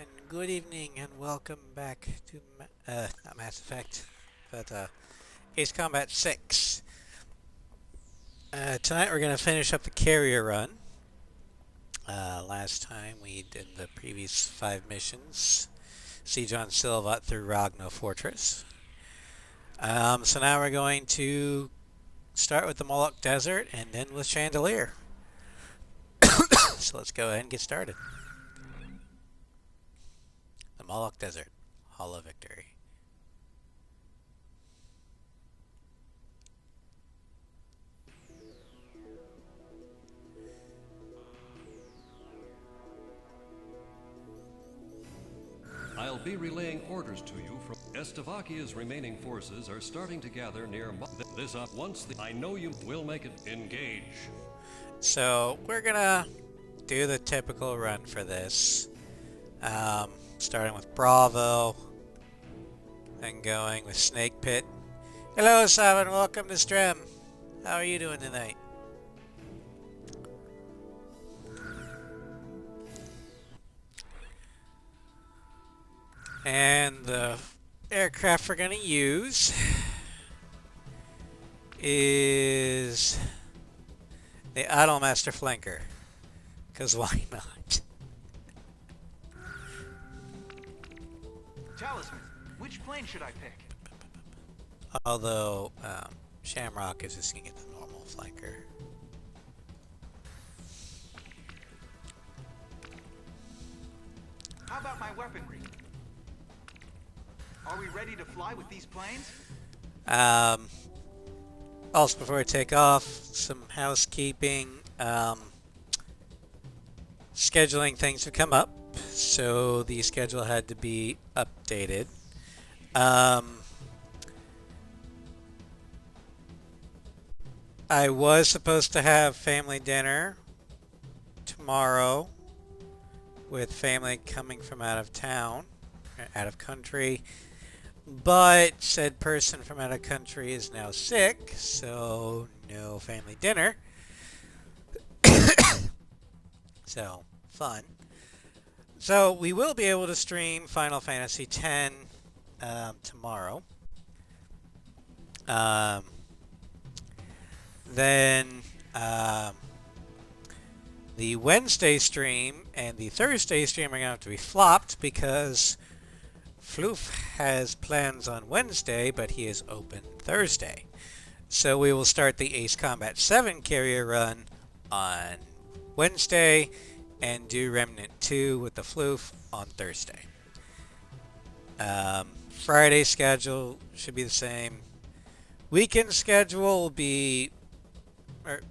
and good evening, and welcome back to not Mass Effect, but Ace Combat 6. Tonight we're going to finish up the carrier run. Last time we did the previous 5 missions. Siege on Silvat through Ragno Fortress. So now we're going to start with the Moloch Desert and then with Chandelier. So let's go ahead and get started. The Moloch Desert, Hall of Victory. I'll be relaying orders to you from Estavakia's remaining forces are starting to gather near this up once I know you will make it engage. So we're gonna do the typical run for this. Starting with Bravo, then going with Snake Pit. Hello, Simon. Welcome to Strem. How are you doing tonight? And the aircraft we're going to use is the Idolmaster Flanker. Because why not? Talisman, which plane should I pick? Although Shamrock is just going to get the normal Flanker. How about my weaponry? Are we ready to fly with these planes? Also, before I take off, some housekeeping. Scheduling things have come up, so the schedule had to be updated. I was supposed to have family dinner tomorrow with family coming from out of town, out of country, but said person from out of country is now sick, so no family dinner. So, fun. So, we will be able to stream Final Fantasy X tomorrow. Then, the Wednesday stream and the Thursday stream are going to have to be flopped because Floof has plans on Wednesday, but he is open Thursday. So we will start the Ace Combat 7 carrier run on Wednesday and do Remnant 2 with the Floof on Thursday. Friday schedule should be the same. Weekend schedule will be...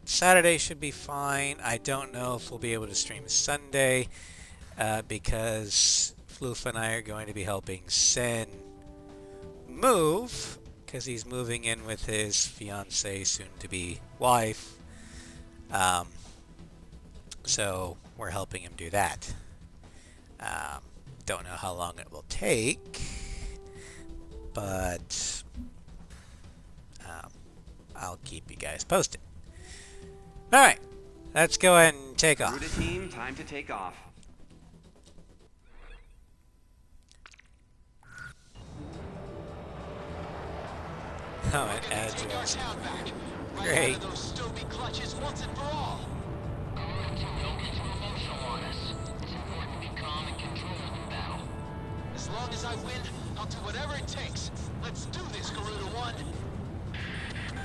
Saturday should be fine. I don't know if we'll be able to stream Sunday because Floof and I are going to be helping Sen move because he's moving in with his fiancée, soon-to-be wife. So we're helping him do that. Don't know how long it will take, but I'll keep you guys posted. Alright, let's go ahead and take off. Ruda team, time to take off. Oh, it adds yours. Great. As long as I win, I'll do whatever it takes. Let's do this, Garuda One.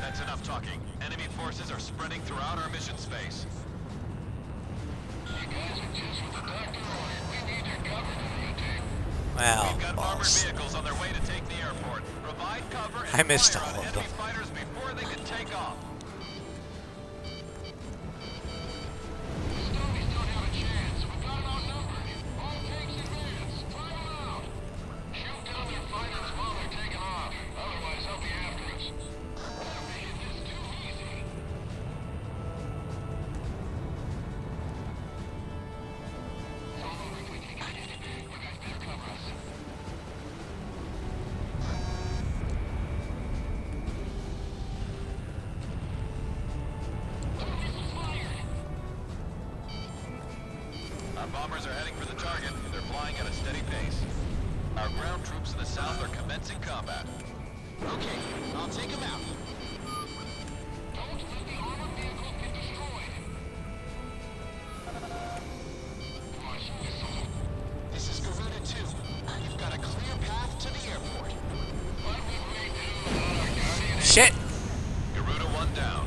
That's enough talking. Enemy forces are spreading throughout our mission space. You guys are just with the doctor on it. We need your cover, Garuda. Well, We've got armored balls. vehicles on their way to take the airport. Provide cover and I missed fire all on of enemy them. fighters before they can take off. The Stoneys don't have a chance. We've got them outnumbered. All tanks advance. Try them out. Shoot down their fighters while they're taking off. Otherwise, they'll be after us. They're making this too easy. It's all over if we take a hit. You guys better cover us. Our bombers are heading for the target. They're flying at a steady pace. Our ground troops in the south are commencing combat. Okay, I'll take him out. Don't let the armored vehicles get destroyed. Watch missile. This is Garuda 2. You've got a clear path to the airport. What would we do without our guardian? Shit! Garuda 1 down.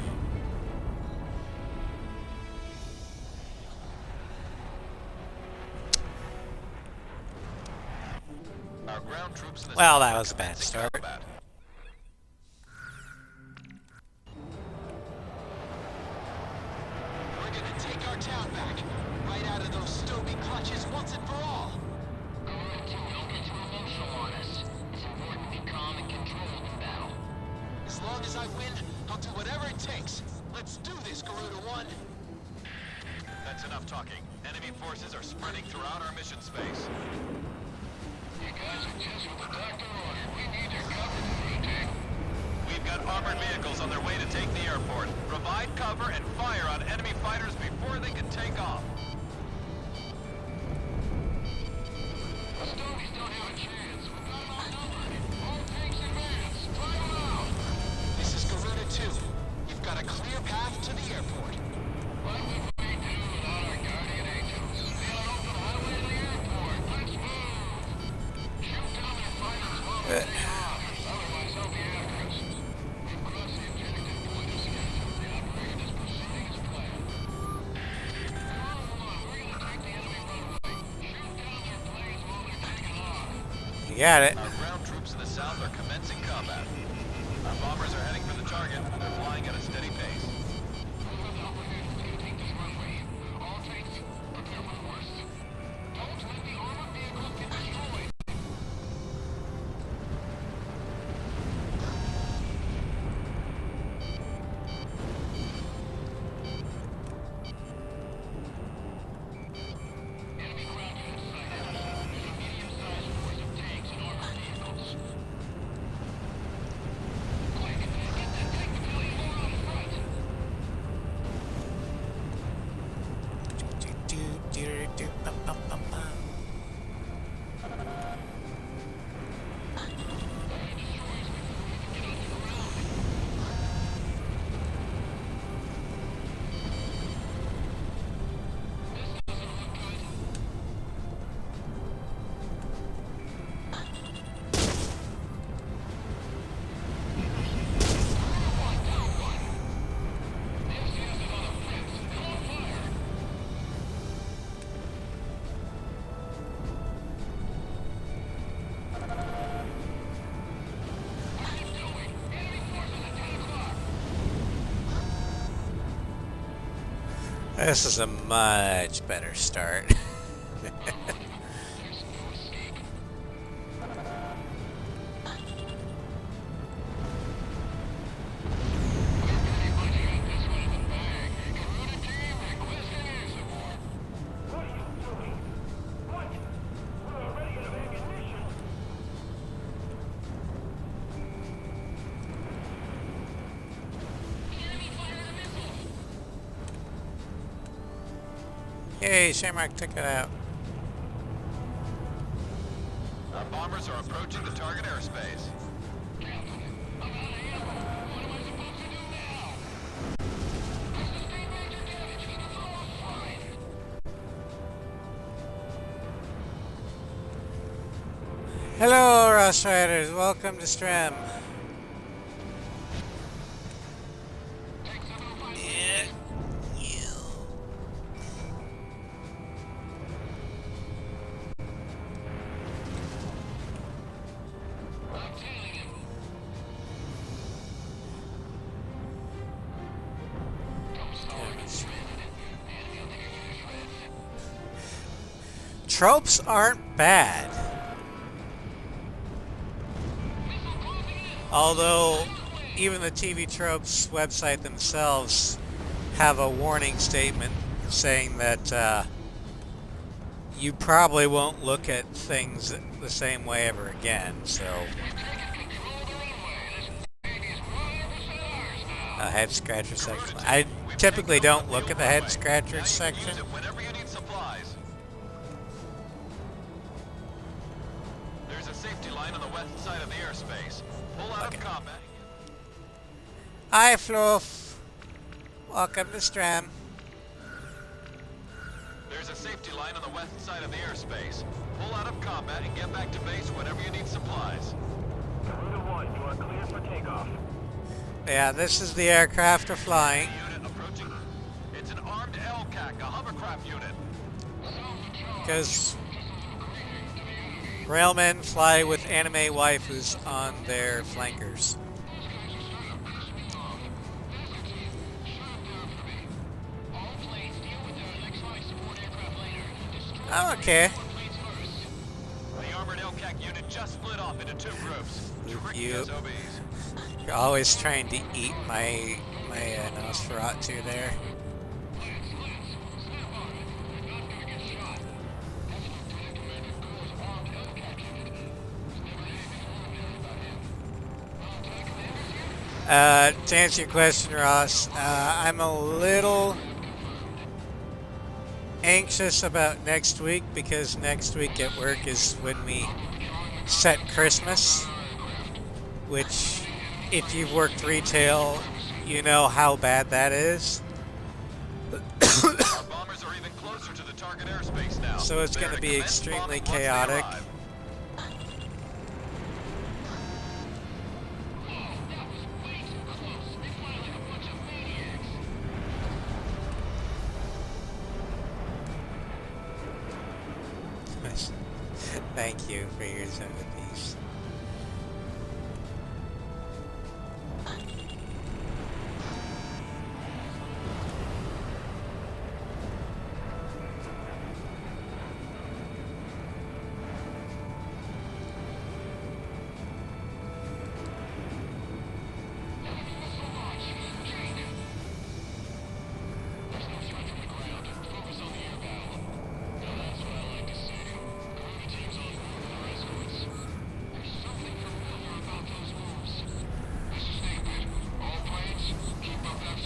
Our ground troops in the Well, south that are was a bad commencing start. combat. We're gonna take our town back. Right out of those Stobie clutches once and for all. Garuda 2, don't get too emotional on us. It's important to be calm and controlled in battle. As long as I win, I'll do whatever it takes. Let's do this, Garuda 1. That's enough talking. Enemy forces are spreading throughout our mission space. You guys are just what the doctor ordered. We need your cover, Garuda 2. We've got armored vehicles on their way to take the airport. Provide cover and fire on enemy fighters before they can take off. The Stogies don't have a chance. We've got them outnumbered. All tanks advance. Try them out. This is Garuda 2. You've got a clear path to the airport. What would we do without our guardian angels? Feel an open highway to the airport. Let's move. Shoot down their fighters while they're taking off. Otherwise, they'll be after us. We've crossed the objective point of schedule. The operation is proceeding as planned. Garuda 1, we're gonna take the enemy runway. Shoot down their planes while they're taking off. You got it. Our ground troops in the south are commencing combat. Our bombers are heading for the target. They're flying at a steady pace. Moving the operators are gonna take this runway. All tanks, prepare for the worst. Don't let the armored vehicles get destroyed. Enemy ground units sighted. There's a medium-sized force of tanks and armored vehicles. Quick, get that tank battalion more out in front. This is a much better start. Yay, Shamrock took it out. Our bombers are approaching the target airspace. Hello, Ross Riders. Welcome to Strem. Tropes aren't bad. Although, even the TV Tropes website themselves have a warning statement saying that you probably won't look at things the same way ever again, so... A head scratcher section. I typically don't look at the head scratcher section. Use it whenever you need supplies. line on the west side of the airspace. Pull out of combat. Hi, Fluff. Welcome to Stram. There's a safety line on the west side of the airspace. Pull out of combat and get back to base whenever you need supplies. Garuda 1, you are clear for takeoff. Yeah, this is the aircraft we're flying. Unit approaching. It's an armed LCAC, a hovercraft unit. Because railmen fly with anime waifus on their flankers. I don't care. The armored LCAC unit just split off into 2 groups. Tricky You. SOBs. You're always trying to eat my Nosferatu there. To answer your question, Ross, I'm a little anxious about next week because next week at work is when we set Christmas, which if you've worked retail, you know how bad that is. Our bombers are even closer to the target airspace now. So it's They're going to be commence extremely bombing once they chaotic. arrive. Thank you for your sympathies.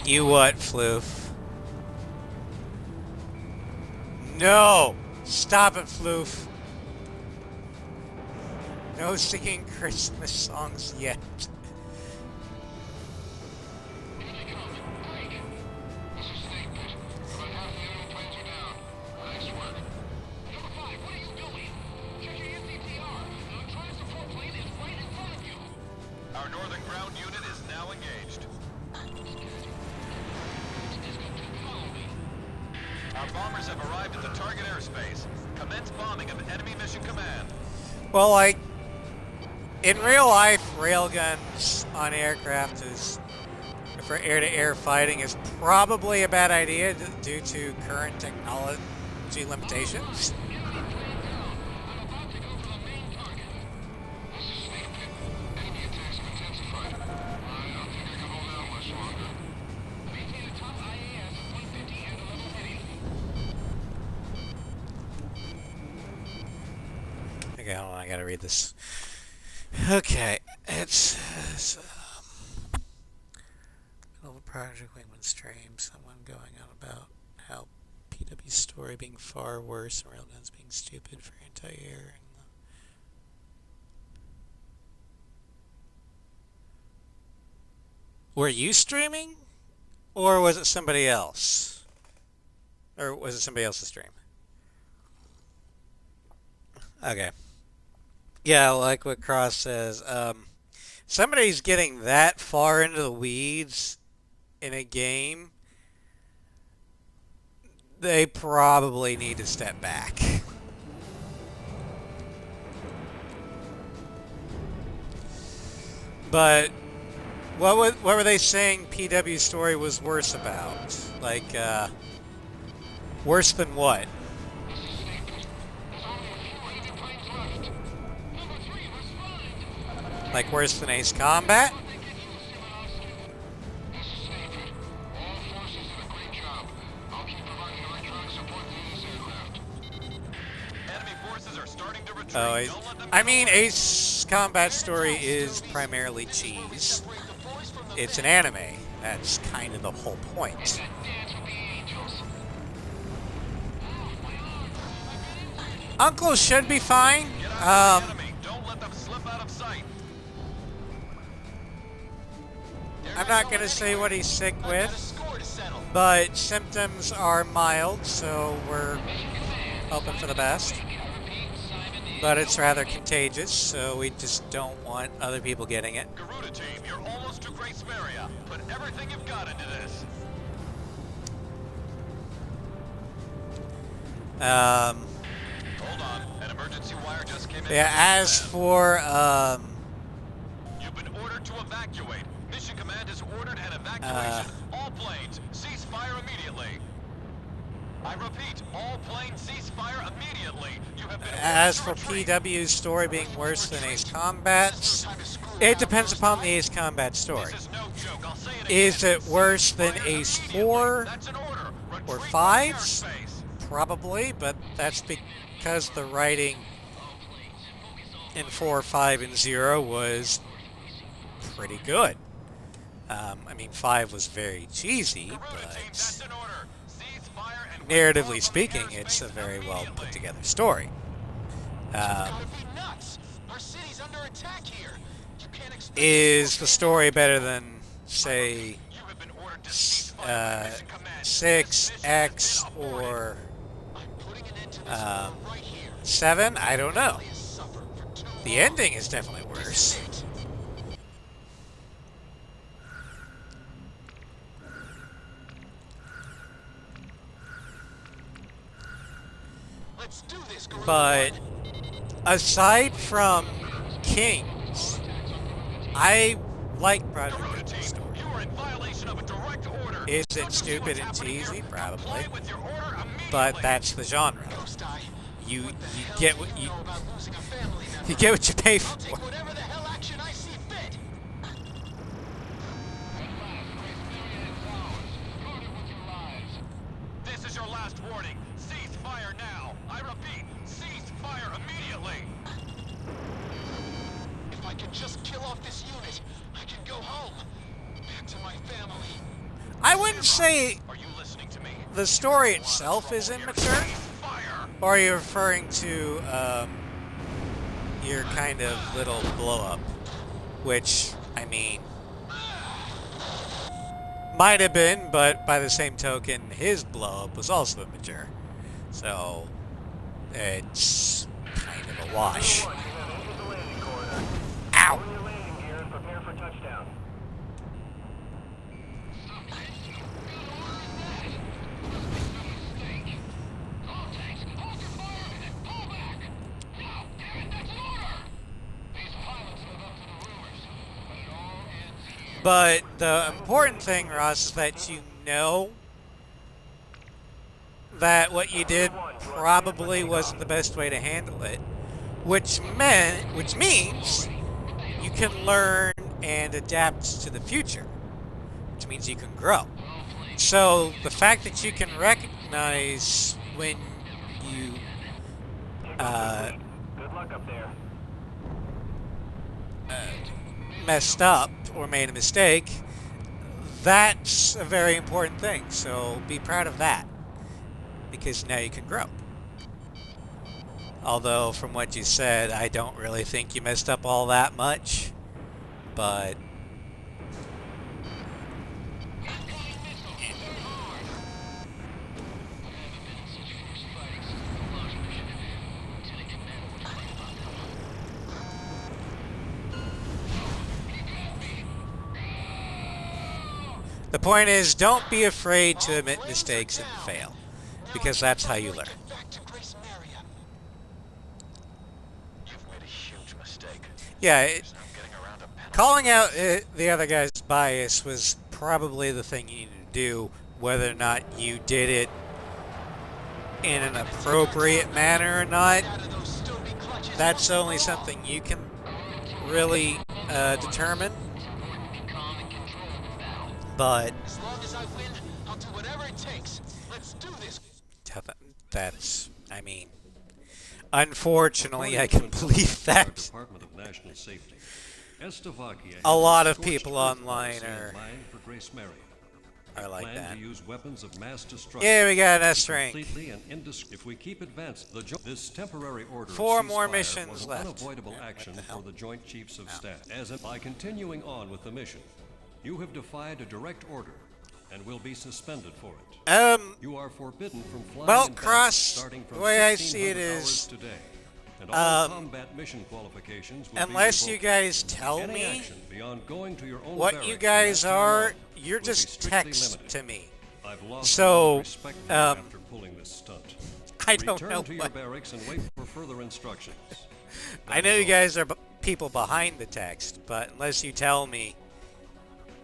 You what, Floof? No! Stop it, Floof. No singing Christmas songs yet. Our northern ground unit is now engaged. Our bombers have arrived at the target airspace. Commence bombing of enemy mission command. Well, like, in real life, railguns on aircraft is, for air-to-air fighting, is probably a bad idea due to current technology limitations. Okay, hold on, I gotta read this. Okay, it's Global Project Wingman stream. Someone going on about how PW's story being far worse and railguns being stupid for anti-air. Were you streaming, or was it somebody else, or was it somebody else's stream? Okay. Yeah, like what Cross says, somebody's getting that far into the weeds in a game, they probably need to step back. But what were they saying PW's story was worse about? Like, worse than what? Like worse than Ace Combat? Enemy forces are starting to retreat. Oh, Don't let them I mean, Ace Combat story is primarily cheese. It's an anime. That's kind of the whole point. Uncle should be fine. Get out of the enemy. Don't let them slip out I'm not going to say what he's sick I've got a with, score to settle. but symptoms are mild, so we're hoping for the best. But it's rather contagious, so we just don't want other people getting it. Garuda team, you're almost to Grace Maria. Put everything you've got into this. Hold on, an emergency wire just came in. Yeah, as for, You've been ordered to evacuate. Mission Command has ordered an evacuation. All planes, cease fire immediately. I repeat, all planes cease fire immediately. You have been as for ordered to retreat. PW's story being worse than Ace Combat's, it depends upon the Ace Combat story. This is no joke. I'll say it Is again. it worse than Fire Ace immediately. 4 That's an order. or Retreat 5's? from airspace. Probably, but that's because the writing in 4, 5, and 0 was pretty good. I mean, 5 was very cheesy, Garuda team, that's but an order. Cease fire and narratively withdraw from speaking, airspace it's a very well put immediately. together story. Gotta be nuts. Our city's under attack here. You can't expect Is the story better than, say, You have been ordered to cease fire by Mission Command. 6, This mission X, has been aborted. or I'm putting an end to this war right here. 7? I don't know. He has suffered for too The long. ending is definitely This worse. is it. Let's do this, Garuda But One. aside from Kings, I like Project Garuda Goodman's team, story. you are in violation of a direct order. Is it Understand stupid what's and happening cheesy? here? Probably. Comply with your order immediately. But that's the genre. Ghost Eye. You What the you hell get do what you know about losing a family member? you get what you pay I'll for. take whatever the hell action I see fit. This is your last warning. Cease fire now. I repeat, cease fire immediately. If I can just kill off this unit, I can go home. Back to my family. I wouldn't say Are you listening to me? the story itself is immature. Cease fire. Or are you referring to your kind of little blow up? Which, I mean, might have been, but by the same token, his blow up was also immature. So, it's kind of a wash. One, you have entered the landing corridor. Ow! Lower your landing gear and prepare for touchdown. But the important thing, Ross, is that you know that what you did probably wasn't the best way to handle it, which means you can learn and adapt to the future, which means you can grow. So the fact that you can recognize when you Good luck up there. messed up or made a mistake, that's a very important thing. So be proud of that, because now you can grow. Although from what you said, I don't really think you messed up all that much, but the point is, don't be afraid to admit mistakes and fail, because that's how you learn. Get back to Grace Maria. You've made a huge mistake. Yeah, I'm getting around to penalty. calling out the other guy's bias was probably the thing you needed to do. Whether or not you did it in an appropriate manner or not, Out of those stony clutches that's once and only for all. something you can really determine. But As long as I win, I'll do whatever it takes. Let's do this. that's, I mean, unfortunately, I can believe that. Department of National Safety. Estavakia A lot of scorched people earth online policy in are mind for Grace Maria. like Plan that. to use weapons of mass destruction. Yeah, we got an S rank. Completely and if we keep advancing this temporary order of 4 more ceasefire missions was an left. unavoidable Yeah, what action the hell? for the Joint Chiefs of Staff. By continuing on with the mission, You have defied a direct order and will be suspended for it. You are forbidden from flying well, in battle Cross, starting from the way I see it 1600 hours is, today. And all combat mission qualifications will unless be you revoked. guys tell Any me action beyond going to your own what barracks you and guys asking are, alone you're will be just strictly text limited. to me. I've lost So, all respect for you um, after pulling this stunt. I don't Return know to your what... barracks and wait for further instructions. I know you guys are people behind the text, but unless you tell me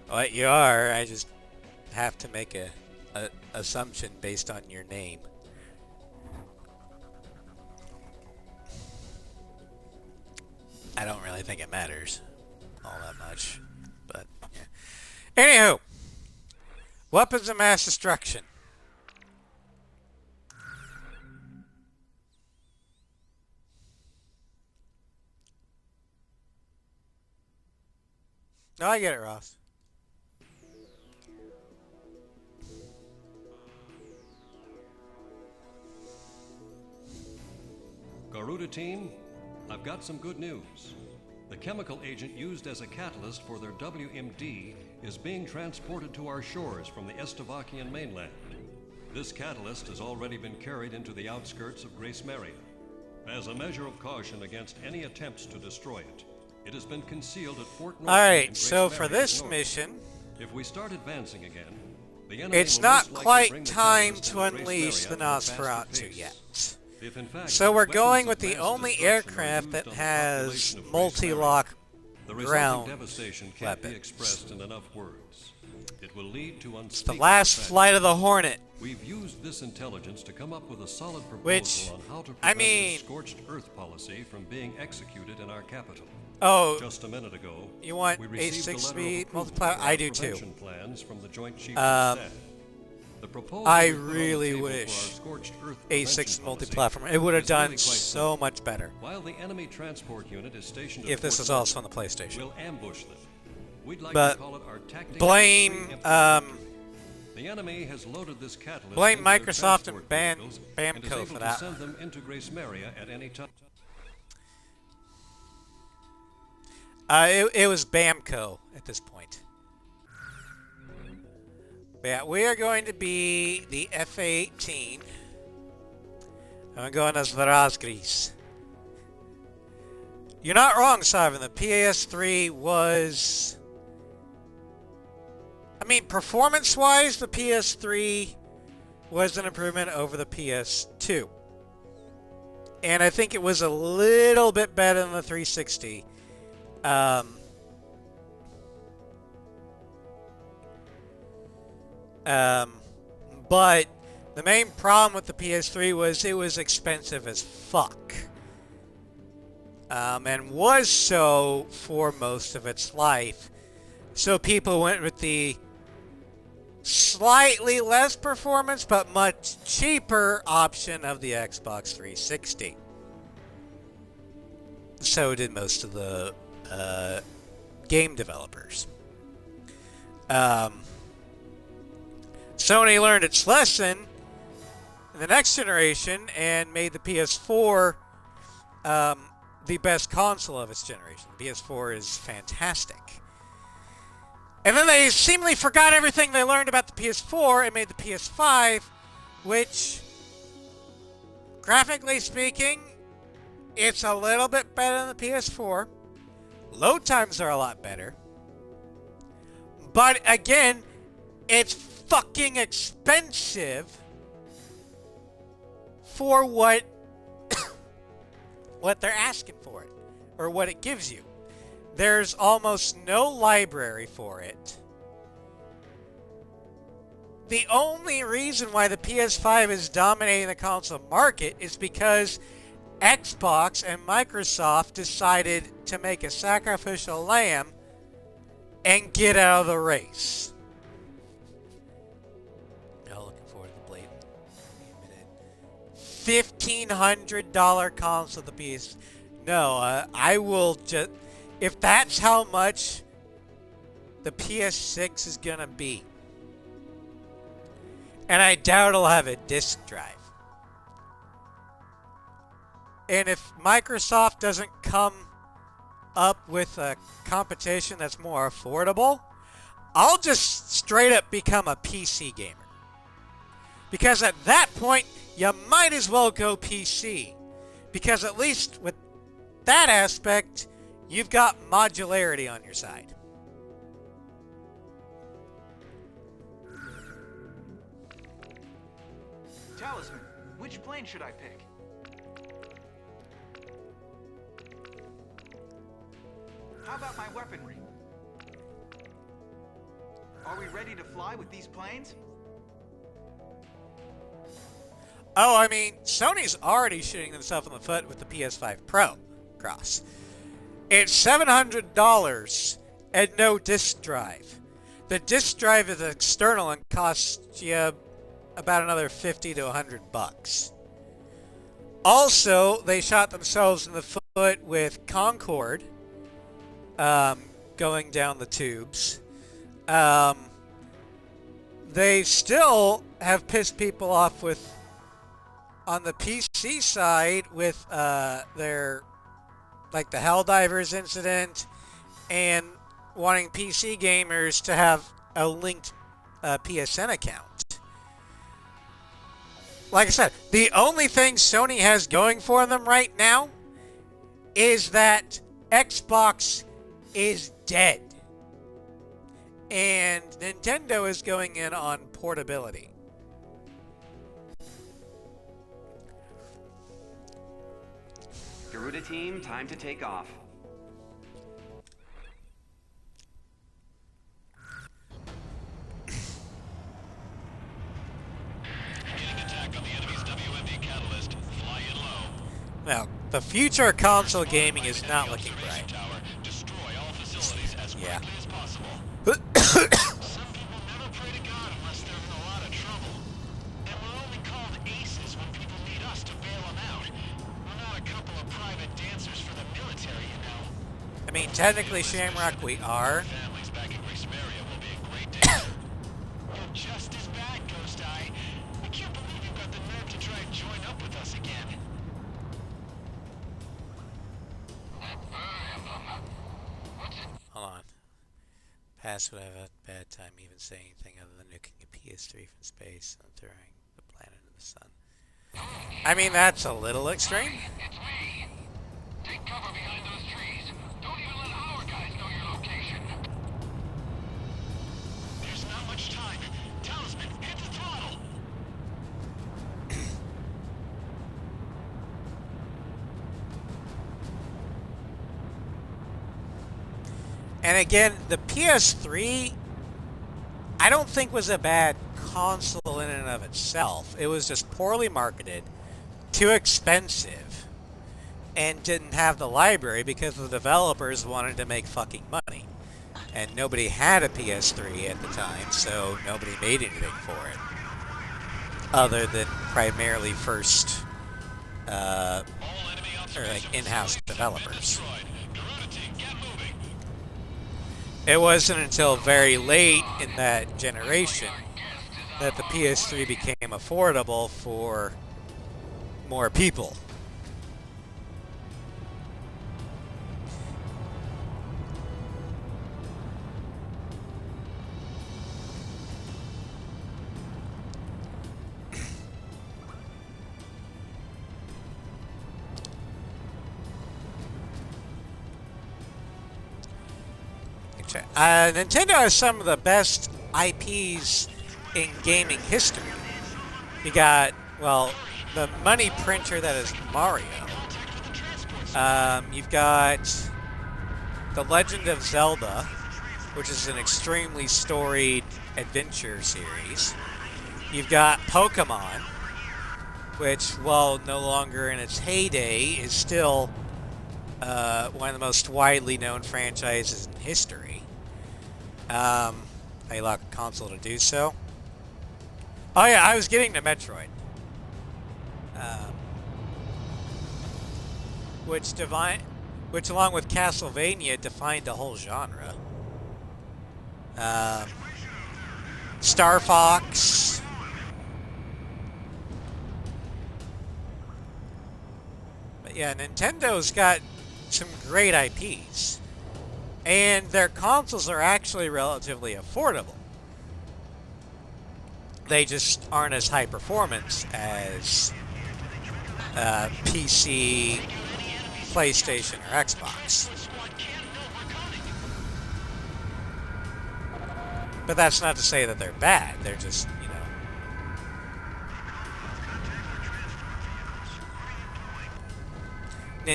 what you are, I just have to make a assumption based on your name. I don't really think it matters all that much, but yeah. Anywho, weapons of mass destruction. No, I get it, Ross. Garuda team, I've got some good news. The chemical agent used as a catalyst for their WMD is being transported to our shores from the Estevakian mainland. This catalyst has already been carried into the outskirts of Grace Maria. As a measure of caution against any attempts to destroy it, it has been concealed at Fort North. Alright, so for this mission, if we start advancing again, the enemy it's will not most likely bring quite the time catalyst to into Grace unleash the Maria at a faster Nosferatu pace. yet. If in fact So we're weapons going of with the mass only destruction are aircraft used that on the has population of Grace multi-lock Maria, the resulting ground devastation can't be weapons. expressed in enough words. It will lead to It's the unspeakable last tragedy. flight of the Hornet. We've used this intelligence to come up with a solid proposal Which, on how to I prevent mean- the scorched earth policy from being executed in our capital. Oh, Just a minute ago, you want we a received a letter of 6-speed approval multiplier? for I our do too. prevention plans from the Joint Chiefs of Staff. The proposal I we put on the really table for our wish scorched earth A6 prevention multi-platform. policy It would have is really done quite so simple. much better While the enemy transport unit is stationed if at this Fort was North, also on the PlayStation. we'll ambush them. We'd like But to call it our tactic. blame, The enemy has loaded this catalyst blame into their Microsoft and transport vehicles and is Bamco able for to that send them into Grace Maria at any time. It was Bamco at this point. But yeah, we are going to be the FA-18. I'm going as Verazgris. You're not wrong, Simon. The PS3 was... I mean, performance-wise, the PS3 was an improvement over the PS2. And I think it was a little bit better than the 360. But the main problem with the PS3 was it was expensive as fuck. And was so for most of its life. So people went with the slightly less performance but much cheaper option of the Xbox 360. So did most of the game developers. Sony learned its lesson in the next generation and made the PS4 the best console of its generation. The PS4 is fantastic. And then they seemingly forgot everything they learned about the PS4 and made the PS5, which, graphically speaking, it's a little bit better than the PS4. Load times are a lot better. But again, it's fucking expensive for what what they're asking for it, or what it gives you. There's almost no library for it. The only reason why the PS5 is dominating the console market is because Xbox and Microsoft decided to make a sacrificial lamb and get out of the race. Oh, looking forward to the Blade. $1,500 console, the PS. No, I will just... If that's how much the PS6 is gonna be, and I doubt it'll have a disk drive. And if Microsoft doesn't come up with a competition that's more affordable, I'll just straight up become a PC gamer. Because at that point, you might as well go PC. Because at least with that aspect, you've got modularity on your side. Talisman, which plane should I pick? How about my weaponry? Are we ready to fly with these planes? Oh, I mean, Sony's already shooting themselves in the foot with the PS5 Pro cross. It's $700 and no disk drive. The disk drive is external and costs you about another $50 to $100. Also, they shot themselves in the foot with Concorde going down the tubes. They still have pissed people off with on the PC side with their like the Helldivers incident and wanting PC gamers to have a linked PSN account. Like I said, the only thing Sony has going for them right now is that Xbox is dead. And Nintendo is going in on portability. Garuda team, time to take off. Beginning attack on the enemy's WMD catalyst. Fly in low. Now, the future of console gaming is not looking bright. Tower. Destroy all facilities as Yeah. quickly as possible. Some people never pray to God unless they're in a lot of trouble. And we're only called aces when people need us to bail them out. We're not a couple of private dancers for the military, you know. I mean, technically, Shamrock, we are. Families back in Greasemeria will be in great danger. You're just as bad, Ghost Eye. I can't believe you've got the nerve to try and join up with us again. Hold on. Past would have a bad time even saying anything other than nuking a PS3 from space and throwing the planet into the sun. I mean, that's a little extreme. It's me. Take cover behind those trees. Don't even let our guys know your location. There's not much time. Talisman, hit the throttle. And again, the PS3, I don't think was a bad console in and of itself. It was just poorly marketed, too expensive, and didn't have the library because the developers wanted to make fucking money. And nobody had a PS3 at the time, so nobody made anything for it. Other than primarily first, or like in-house developers. It wasn't until very late in that generation that the PS3 became affordable for more people. Nintendo has some of the best IPs in gaming history. You got, well, the money printer that is Mario. You've got The Legend of Zelda, which is an extremely storied adventure series. You've got Pokemon, which, while no longer in its heyday, is still one of the most widely known franchises in history. I lock a console to do so. Oh yeah, I was getting to Metroid. Which along with Castlevania defined a whole genre. Star Fox. But yeah, Nintendo's got some great IPs. And their consoles are actually relatively affordable. They just aren't as high performance as PC, PlayStation, or Xbox. But that's not to say that they're bad. They're just, you know.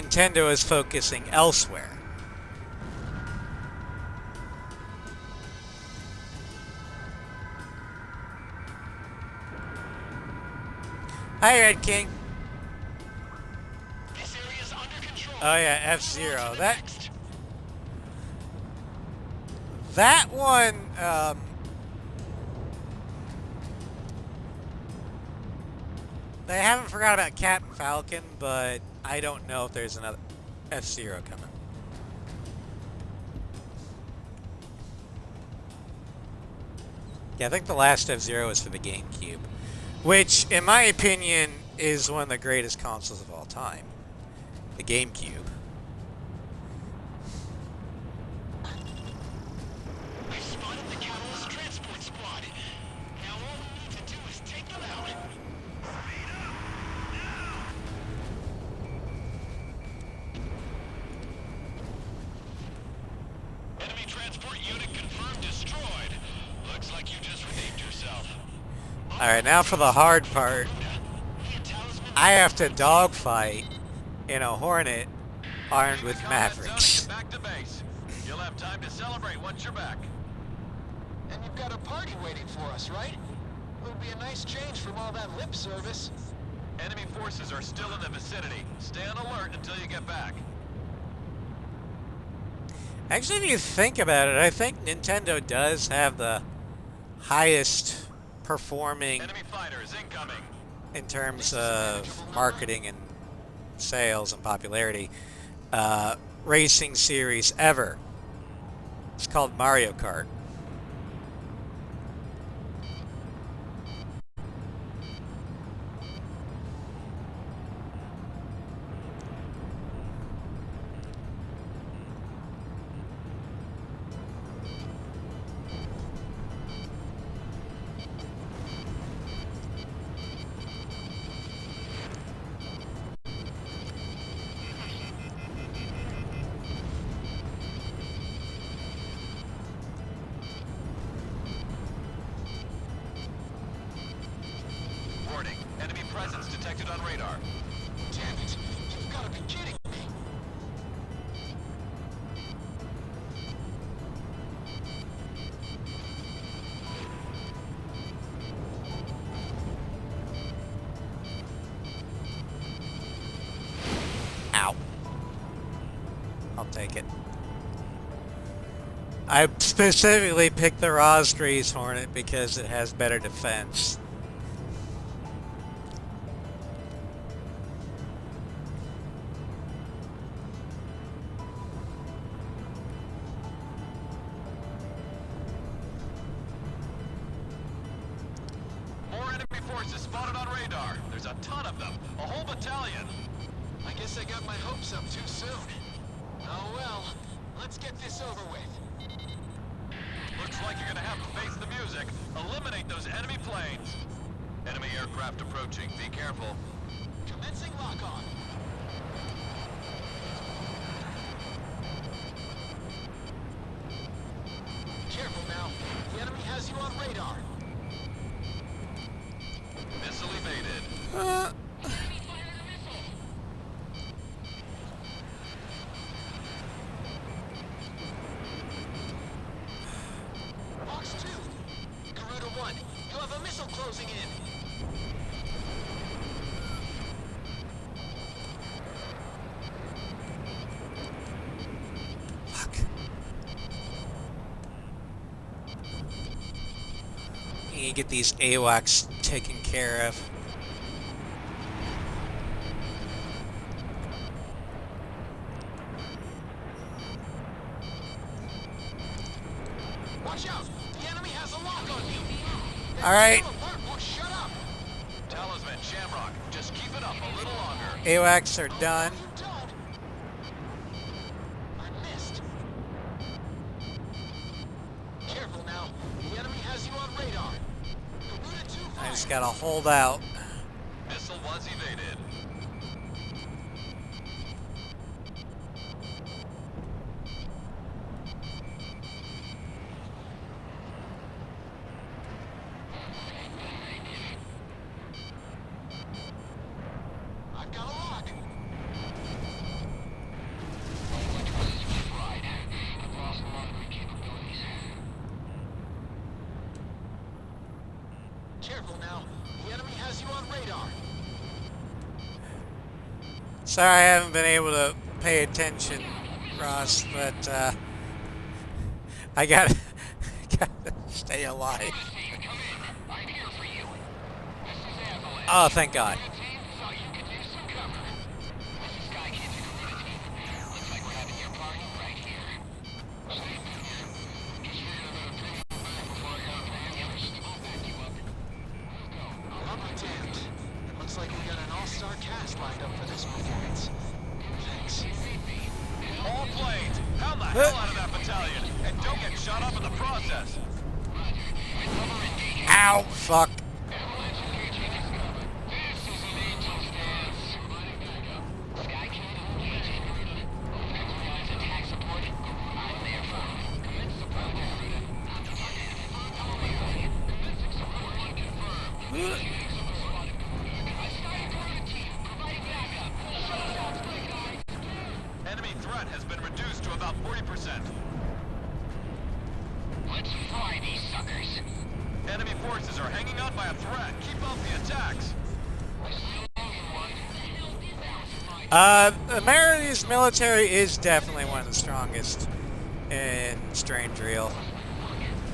Nintendo is focusing elsewhere. Hi, Red King. This area's under control. Oh yeah, F-Zero. That one, they haven't forgot about Captain Falcon, but I don't know if there's another F-Zero coming. Yeah, I think the last F-Zero was for the GameCube, which, in my opinion, is one of the greatest consoles of all time. The GameCube. We've spotted the Catalyst transport squad. Now all we need to do is take them out. Enemy transport unit confirmed destroyed. Looks like you just redeemed yourself. Alright, now for the hard part. I have to dogfight in a Hornet armed with Mavericks. Get back to base. You'll have time to celebrate once you're back. And you've got a party waiting for us, right? It would be a nice change from all that lip service. Enemy forces are still in the vicinity. Stay on alert until you get back. Actually, if you think about it, I think Nintendo does have the highest performing Enemy fighters incoming. in terms of marketing and sales and popularity racing series ever. It's called Mario Kart. Warning. Enemy presence detected on radar. Damn it. You've got to be kidding me. Ow. I'll take it. I specifically picked the Rosgreaves Hornet because it has better defense. More enemy forces spotted on radar. There's a ton of them. A whole battalion. I guess I got my hopes up too soon. Oh well. Let's get this over with. Looks like you're gonna have to face the music. Eliminate those enemy planes. Enemy aircraft approaching. Be careful. Commencing lock-on. Careful now. The enemy has you on radar. Missile evaded. Box 2. Garuda 1, you have a missile closing in. Fuck. You need to get these AWACS taken care of. Watch out! The enemy has a lock on you! Alright, Alert or shut up! Talisman, Shamrock. Just keep it up a little longer. AWACS are done. You don't! I missed. Just gotta hold out. Missile was evaded. I've got a lock. I've lost monitoring capabilities. Careful now. The enemy has you on radar. Sorry I haven't been able to pay attention, Ross, but I gotta stay alive. Come in. I'm here for you. This is Avalanche. Oh, thank God. Team thought you could use some cover. This is Sky Kid to Gorilla Team. Looks like we're having your party right here. Just figured I'm gonna pay you back before I got to the others. I'll back you up. Let's go. I'll be damned. It looks like we got an all-star cast lined up for this performance. Thanks. All planes, pound the hell out of that battalion, and don't get shot up in the process. Ow, fuck. Enemy threat has been reduced to about 40%. Let's fry these suckers. Enemy forces are hanging on by a thread. Keep up the attacks. America's military is definitely one of the strongest in Strange Reel.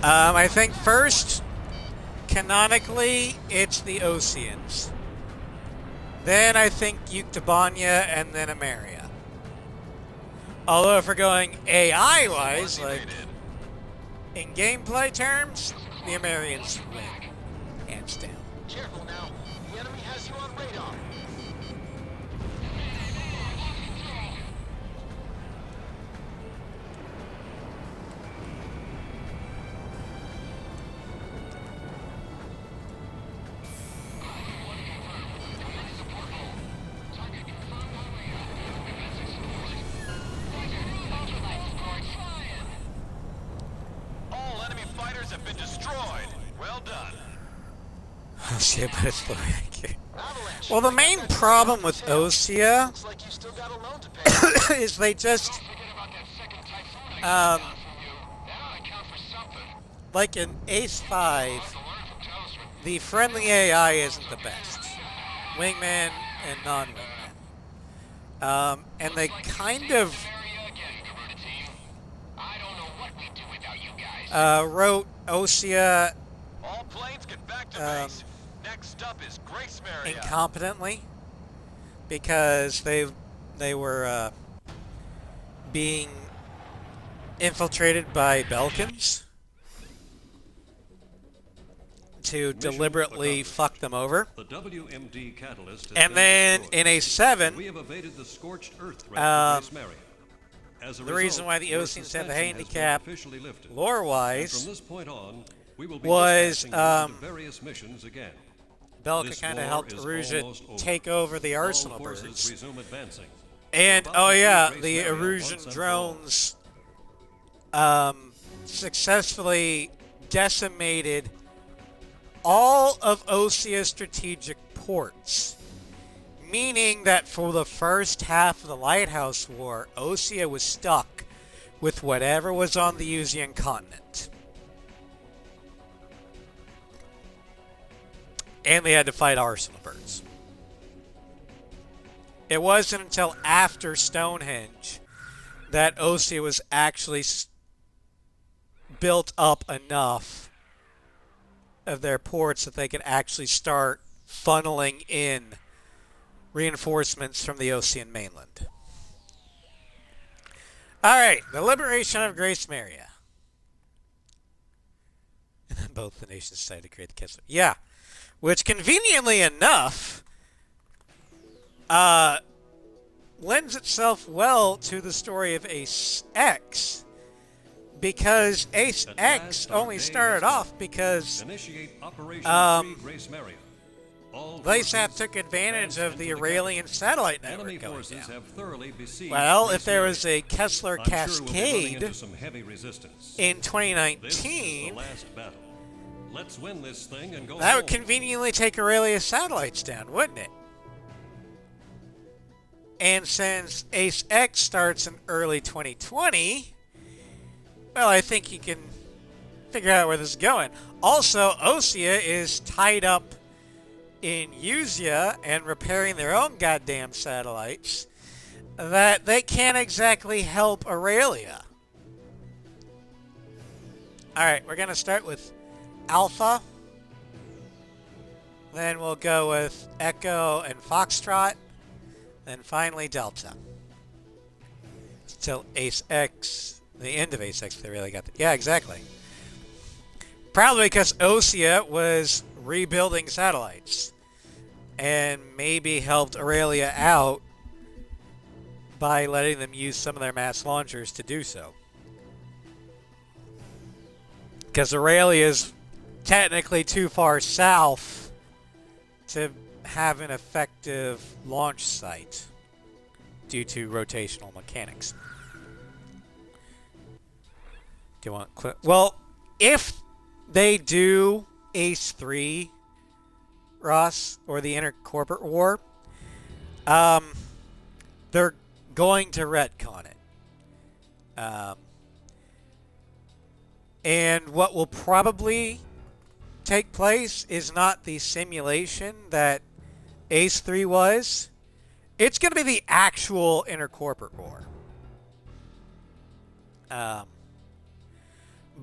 I think first, canonically, it's the Oseans. Then I think Yuktobanya, and then Ameria. Although if we're going AI-wise, like in gameplay terms, the Amerians win, hands down. Careful now. The enemy has you on radar. All enemy fighters have been destroyed. Well done. Oh shit, but it's like... Avalanche. Well, the main problem with Osea Looks like you still got a loan to pay. is they just, Forget about that second typhoon I um, got from you. That ought to count for something. like in Ace 5, To learn from Telstra. the friendly AI isn't the best. Wingman and non-wingman. And they kind of Area again, Gorilla Team. I don't know what we'd do without you guys. wrote Osea All planes get back to base. Next up is Grace Maria. incompetently because they were being infiltrated by Belkans to deliberately fuck them over. The WMD catalyst has And been then destroyed. in a 7, We have evaded the scorched earth threat Um, of Grace Maria. As a the reason result, why the your Oseans have a suspension has been handicap officially lifted. And lore-wise, from this point on, we will be was, dispatching you into various missions again. Belka This kind of war helped is Aruja almost over. take over the All Arsenal forces birds. resume advancing. And, We're about oh to see yeah, Grace the Maria Erusian once and for all. drones successfully decimated all of Osea's strategic ports. Meaning that for the first half of the Lighthouse War, Osea was stuck with whatever was on the Usian continent. And they had to fight Arsenal birds. It wasn't until after Stonehenge that Osea was actually built up enough of their ports that they could actually start funneling in reinforcements from the Osean mainland. Alright, the liberation of Grace Maria. And then both the nations decided to create the Kessler. Yeah, which conveniently enough lends itself well to the story of Ace X, because Ace At X last, our only day started has off because Initiate Operation Um, Free Grace Maria. All LASAT forces took advantage of advance the into Aurelian satellite Enemy network going forces down. have thoroughly besieged Well, Grace if there Maria. was a Kessler I'm sure we'll be running into Cascade some heavy resistance. in This is the 2019, last battle. Let's win this thing and go that would home. conveniently take Aurelia's satellites down, wouldn't it? And since Ace X starts in early 2020, well, I think you can figure out where this is going. Also, Osea is tied up in Usea and repairing their own goddamn satellites that they can't exactly help Aurelia. Alright, we're going to start with Alpha. Then we'll go with Echo and Foxtrot. Then finally Delta. Till Ace X, the end of Ace X, they really got yeah, exactly. Probably because Osea was rebuilding satellites and maybe helped Aurelia out by letting them use some of their mass launchers to do so. Because Aurelia is technically too far south to have an effective launch site due to rotational mechanics. Do you want well, if they do Ace 3, Ross, or the Intercorporate War, they're going to retcon it. And what will probably take place is not the simulation that Ace 3 was. It's going to be the actual Intercorporate War.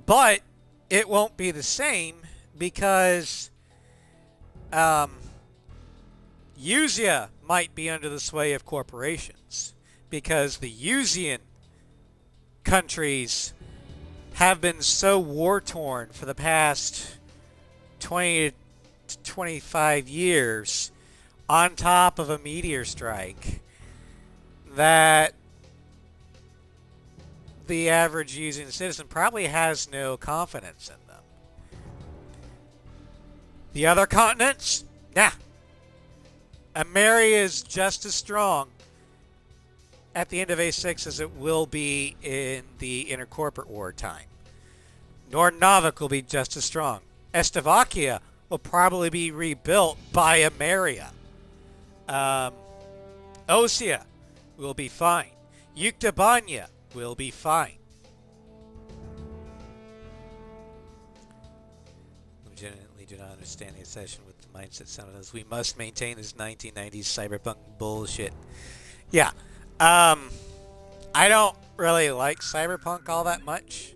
But it won't be the same because Usea might be under the sway of corporations because the Usean countries have been so war-torn for the past 20 to 25 years on top of a meteor strike that the average Usean citizen probably has no confidence in them. The other continents? Nah. Ameria is just as strong at the end of A6 as it will be in the Intercorporate War time. Nordnovik will be just as strong. Estevakia will probably be rebuilt by Ameria. Osea will be fine. Yuktabanya will be fine. Legitimately do not understand the obsession with the mindset some of those. We must maintain this 1990s cyberpunk bullshit. Yeah. I don't really like cyberpunk all that much.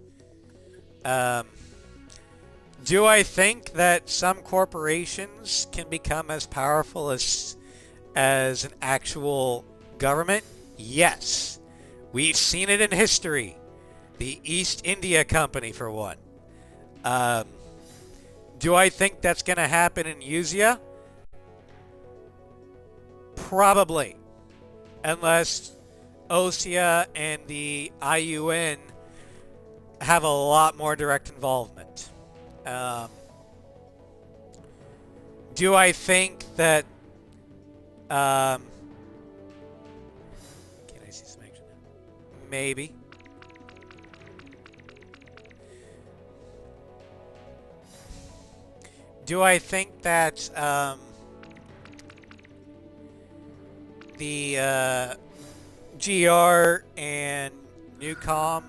Do I think that some corporations can become as powerful as an actual government? Yes. We've seen it in history. The East India Company, for one. Do I think that's going to happen in Usea? Probably. Unless Osea and the IUN have a lot more direct involvement. Do I think that... can I see some action? Maybe. Do I think that the GR and Newcom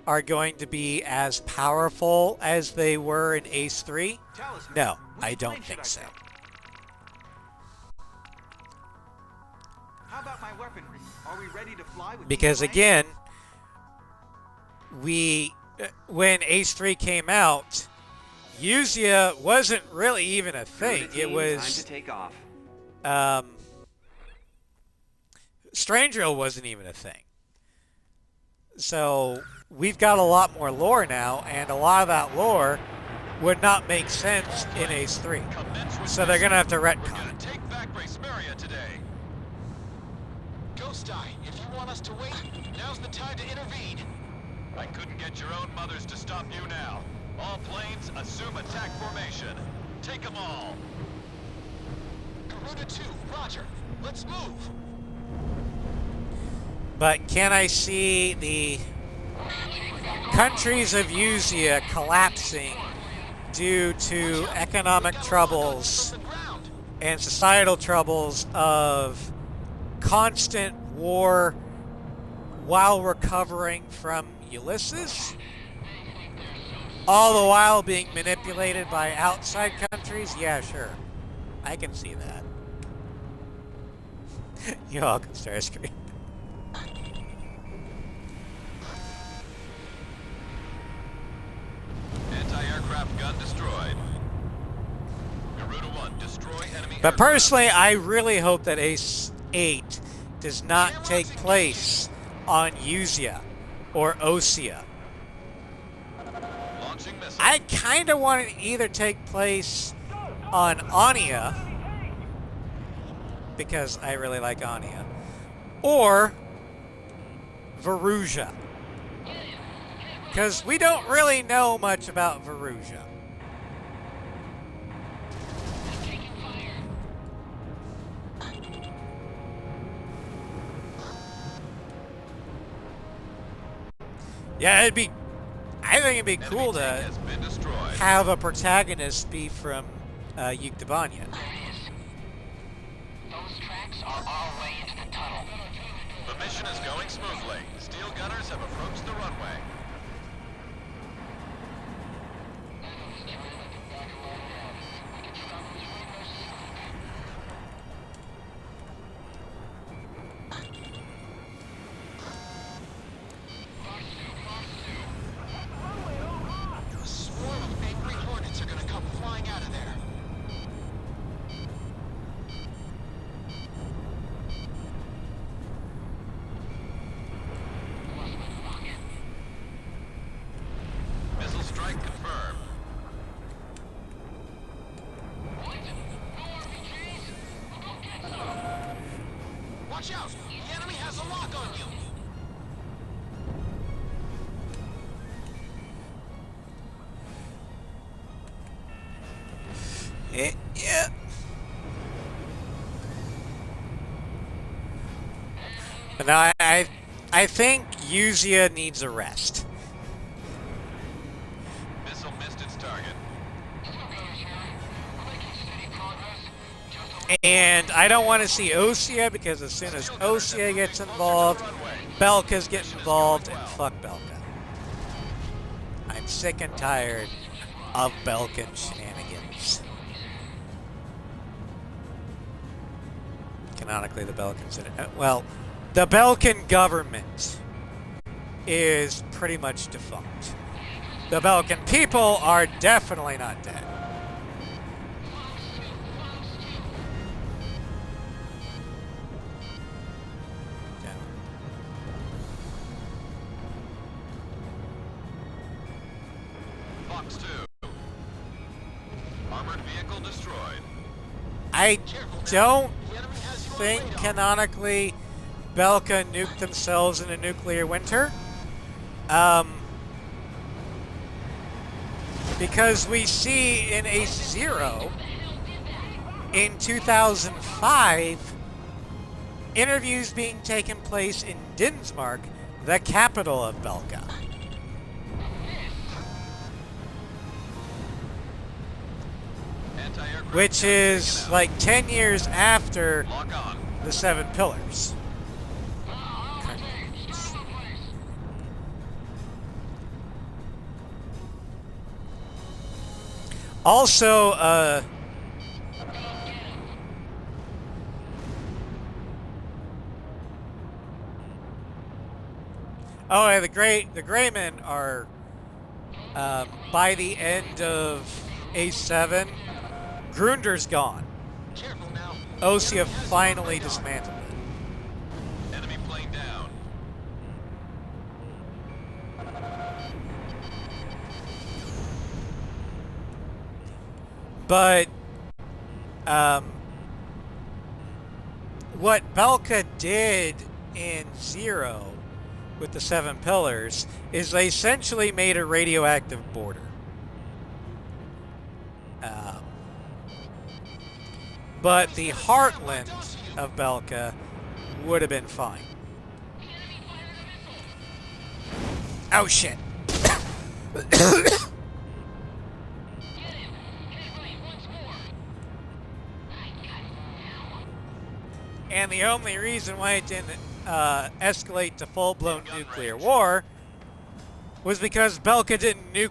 are going to be as powerful as they were in Ace 3? Talisman, No, which I don't plane think should so. pick? How about my weaponry? Are we ready to fly with Because these planes? again, when Ace 3 came out, Usea wasn't really even a thing. It was Time to take off. Strangerill wasn't even a thing. So we've got a lot more lore now, and a lot of that lore would not make sense in Ace 3. Commence with So they're going to have to We're retcon gonna it. take back Grace Maria today. Ghost Eye, if you want us to wait, now's the time to intervene. I couldn't get your own mothers to stop you now. All planes, assume attack formation. Take them all. Garuda 2, roger. Let's move. But can I see the countries of Usea collapsing due to economic troubles and societal troubles of constant war while recovering from Ulysses? All the while being manipulated by outside countries? Yeah, sure. I can see that. You're welcome, Starscream. Anti-aircraft gun destroyed. Garuda 1, destroy enemy But aircraft. personally, I really hope that Ace 8 does not take place on Usea or Osea. Launching missile. I kind of want it to either take place on Ania, because I really like Ania, or Veruja, because we don't really know much about Veruja. Yeah, I think it'd be cool Enemy tank to has been destroyed. have a protagonist be from Yuktabanya. Those tracks are our way into the tunnel. The mission is going smoothly. Steel gunners have approached the runway. A swarm of angry hornets are gonna come flying out of there. Missile strike confirmed. Watch out! The enemy has a lock on you! Yeah. But no, I think Usea needs a rest. Missile missed its target. And I don't want to see Osea, because as soon as Osea gets involved, Belka's getting involved, and fuck Belka. I'm sick and tired of Belkan shenanigans. Canonically, the Belkans in it. Well, the Belkan government is pretty much defunct. The Belkan people are definitely not dead. Fox 2. Armored vehicle destroyed. I don't think canonically Belka nuked themselves in a nuclear winter. Because we see in Ace Zero in 2005 interviews being taken place in Dinsmark, the capital of Belka. Anti-aircraft Which gun is taken out. like 10 years after Lock on. the Seven Pillars. Also, oh, yeah, the Greymen are by the end of A7, Grunder's gone. Careful now. Osea finally dismantled it. Enemy plane down. But what Belka did in Zero with the Seven Pillars is they essentially made a radioactive border. But the heartland of Belka would have been fine. Oh shit. And the only reason why it didn't escalate to full-blown nuclear war was because Belka didn't nuke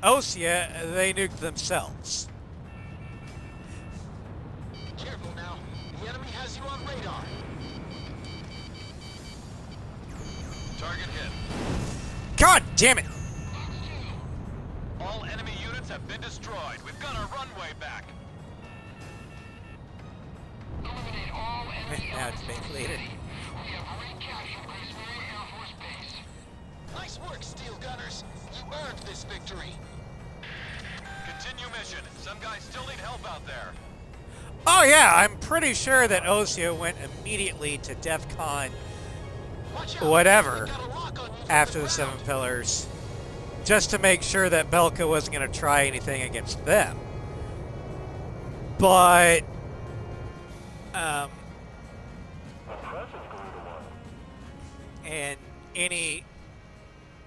Osea, they nuked themselves. Careful now. The enemy has you on radar. Target hit. God damn it! All enemy units have been destroyed. We've got our runway back. Eliminate all enemy Now it's vacated. We have recaptured Grace Mary Air Force Base. Nice work, Steel Gunners. You earned this victory. Continue mission. Some guys still need help out there. Oh yeah, I'm pretty sure that Osea went immediately to DEFCON Watch out. whatever We got a lock on you from after the ground. Seven Pillars, just to make sure that Belka wasn't going to try anything against them. But and any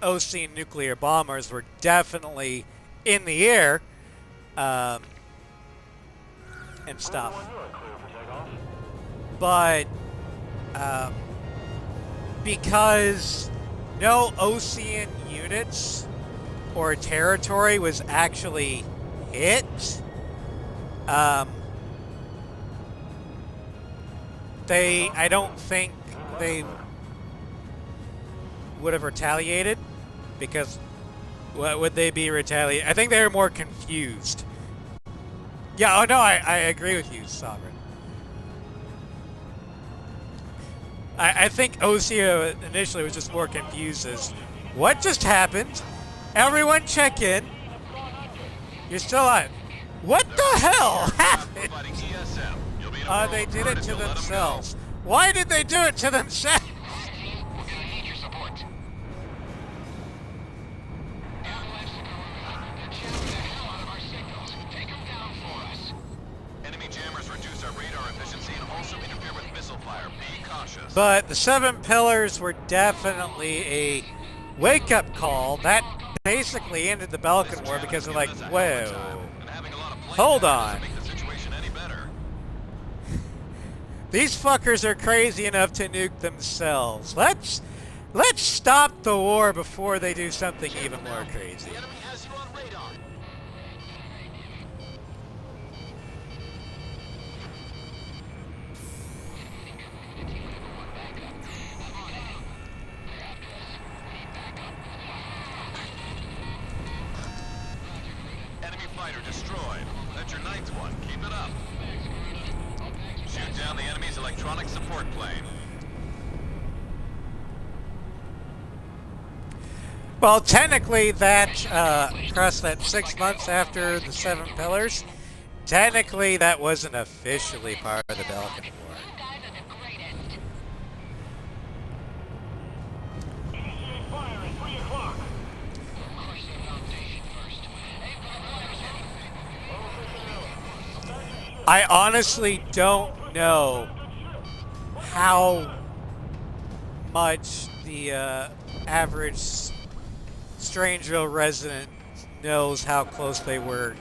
OC nuclear bombers were definitely in the air and stuff. But because no Ocean units or territory was actually hit, I don't think they would have retaliated, because what would they be retaliating? I think they were more confused. Yeah, oh no, I agree with you, Sovereign. I think Osea initially was just more confused as, what just happened? Everyone check in. You're still alive. What the hell happened? Providing ESM. You'll be in a They world did hurt it if to you let 'em go. themselves. Why did they do it to themselves? Team, we're gonna need your support. Avalanche to Corona. They're jamming the hell out of our signals. Take them down for us. Enemy jammers reduce our radar efficiency and also interfere with missile fire. Be cautious. But the Seven Pillars were definitely a wake-up call. That basically ended the Balkan War, because they're like, whoa, And having a lot of plane hold damage on. doesn't make the situation any better. These fuckers are crazy enough to nuke themselves. Let's stop the war before they do something even more crazy. The enemy has you on radar. Enemy fighter destroyed. That's your ninth one. Keep it up. Shoot down the enemy's electronic support plane. Well, technically that, across that 6 months after the Seven Pillars, technically that wasn't officially part of the Balkan War. You guys are the greatest. Initiate fire at 3 o'clock. Crush their foundation first. Aim for the flares. I honestly don't know how much the average Strangeville resident knows how close they were,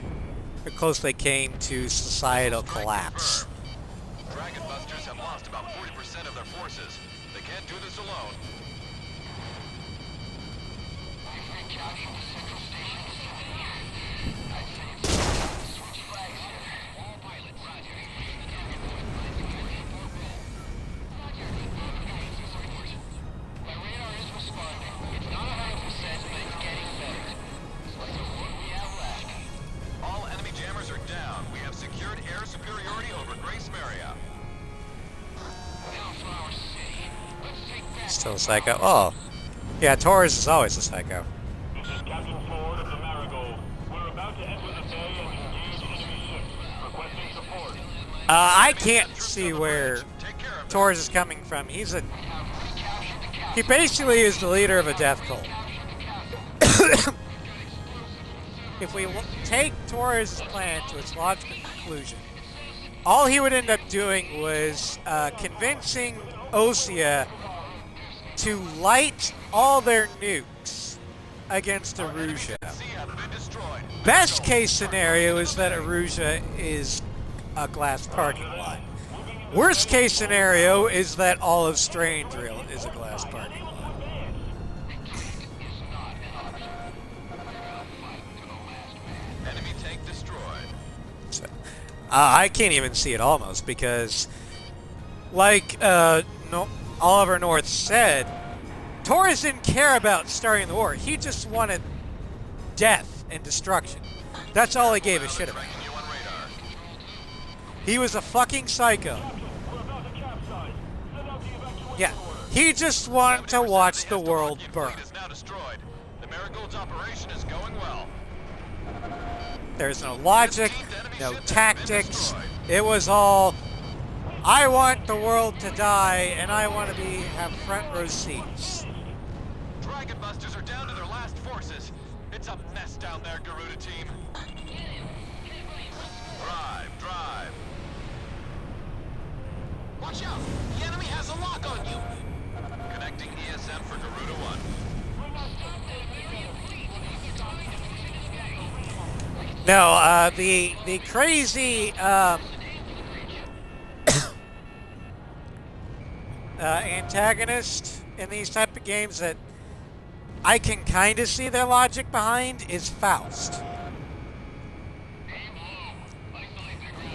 how close they came to societal collapse. Dragon Busters have lost about 40% of their forces. They can't do this alone. We've recaptured the central station facility. I'd say it's switch flags here. All pilots, roger. Reach the target point. Roger. Commence the support. My radar is responding. It's not 100%, but it's getting better. What's the what we have left? All enemy jammers are down. We have secured air superiority over Grace Maria. Bellflower City. Let's take back. Still a psycho. Oh, yeah, Torres is always a psycho. This is Captain Ford of the Marigold. We're about to enter the bay and engage enemy ships. Requesting support. I can't see where Take care of them. Torres is coming from. He's a We have recaptured the capital. He basically is the leader of a death cult. If we take Torres' plan to its logical conclusion, all he would end up doing was convincing Osea to light all their nukes against Erusia. Best case scenario is that Erusia is a glass parking lot. Worst case scenario is that all of Strangeville is a glass parking lot. Enemy tank destroyed. So, I can't even see it almost because, like Oliver North said, Torres didn't care about starting the war. He just wanted death and destruction. That's all he gave a shit about. Tracking you on radar. He was a fucking psycho. Yeah, he just wanted to watch the world burn. Fleet is now destroyed. The Marigold's operation is going well. There's no logic, no tactics. It was all, I want the world to die, and I want to have front row seats. Dragon Busters are down to their last forces. It's a mess down there, Garuda team. Drive. Watch out! The enemy has a lock on you! Connecting ESM for Garuda 1. No, the crazy antagonist in these type of games that I can kind of see their logic behind is Faust.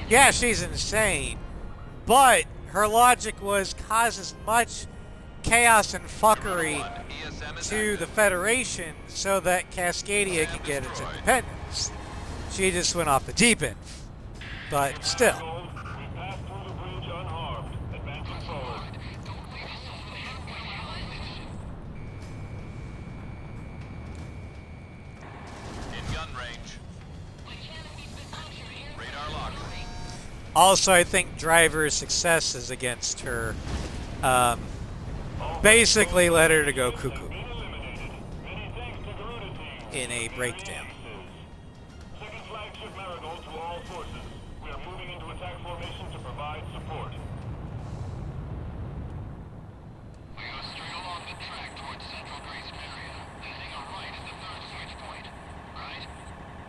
Yeah, she's insane, but her logic was cause as much chaos and fuckery to the Federation so that Cascadia can get its independence. She just went off the deep end, but still. We passed through the bridge unharmed, advancing forward. In gun range. Radar locked. Also, I think Driver's success is against her. Basically led her to go cuckoo Been eliminated. Many thanks to Garuda team. in a breakdown. Second flagship Marigold to all forces. We are moving into attack formation to provide support. We go straight along the track towards Central Grace Area. Then hang a right at the third switch point. Right?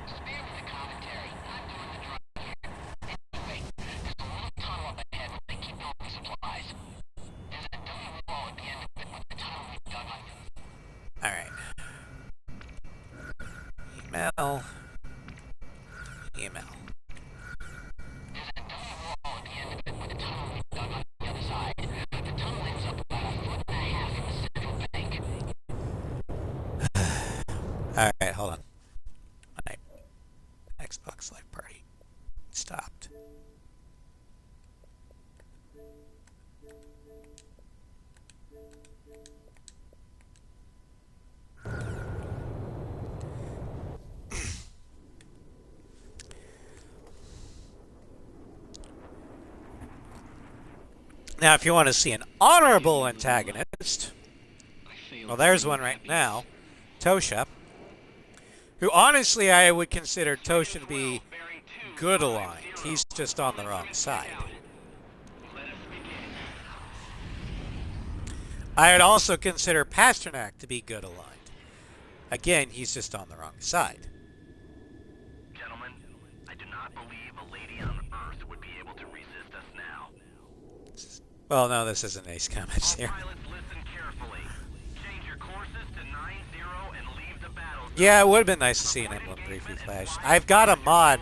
Spare me the commentary. I'm doing the drive here. Anyway, there's a little tunnel up ahead where they keep building supplies. There's a double wall at the end of it with the tunnel we dug under. Alright. Email. There's a double wall at the end of it with the tunnel we dug on the other side. The tunnel ends up about a foot and a half from the central bank. Alright, hold on. My Xbox Live Party stopped. Now, if you want to see an honorable antagonist, well, there's one right now, Tosha, who honestly I would consider Tosha to be good aligned. He's just on the wrong side. I would also consider Pasternak to be good aligned. Again, he's just on the wrong side. Gentlemen, I do not believe a lady on Earth would be able to resist us now. Well, no, this isn't Ace Comments here. Pilots, listen carefully. Change your courses to 9-0 and leave the battle zone. Yeah, it would have been nice to see an emblem briefly flash. I've got a mod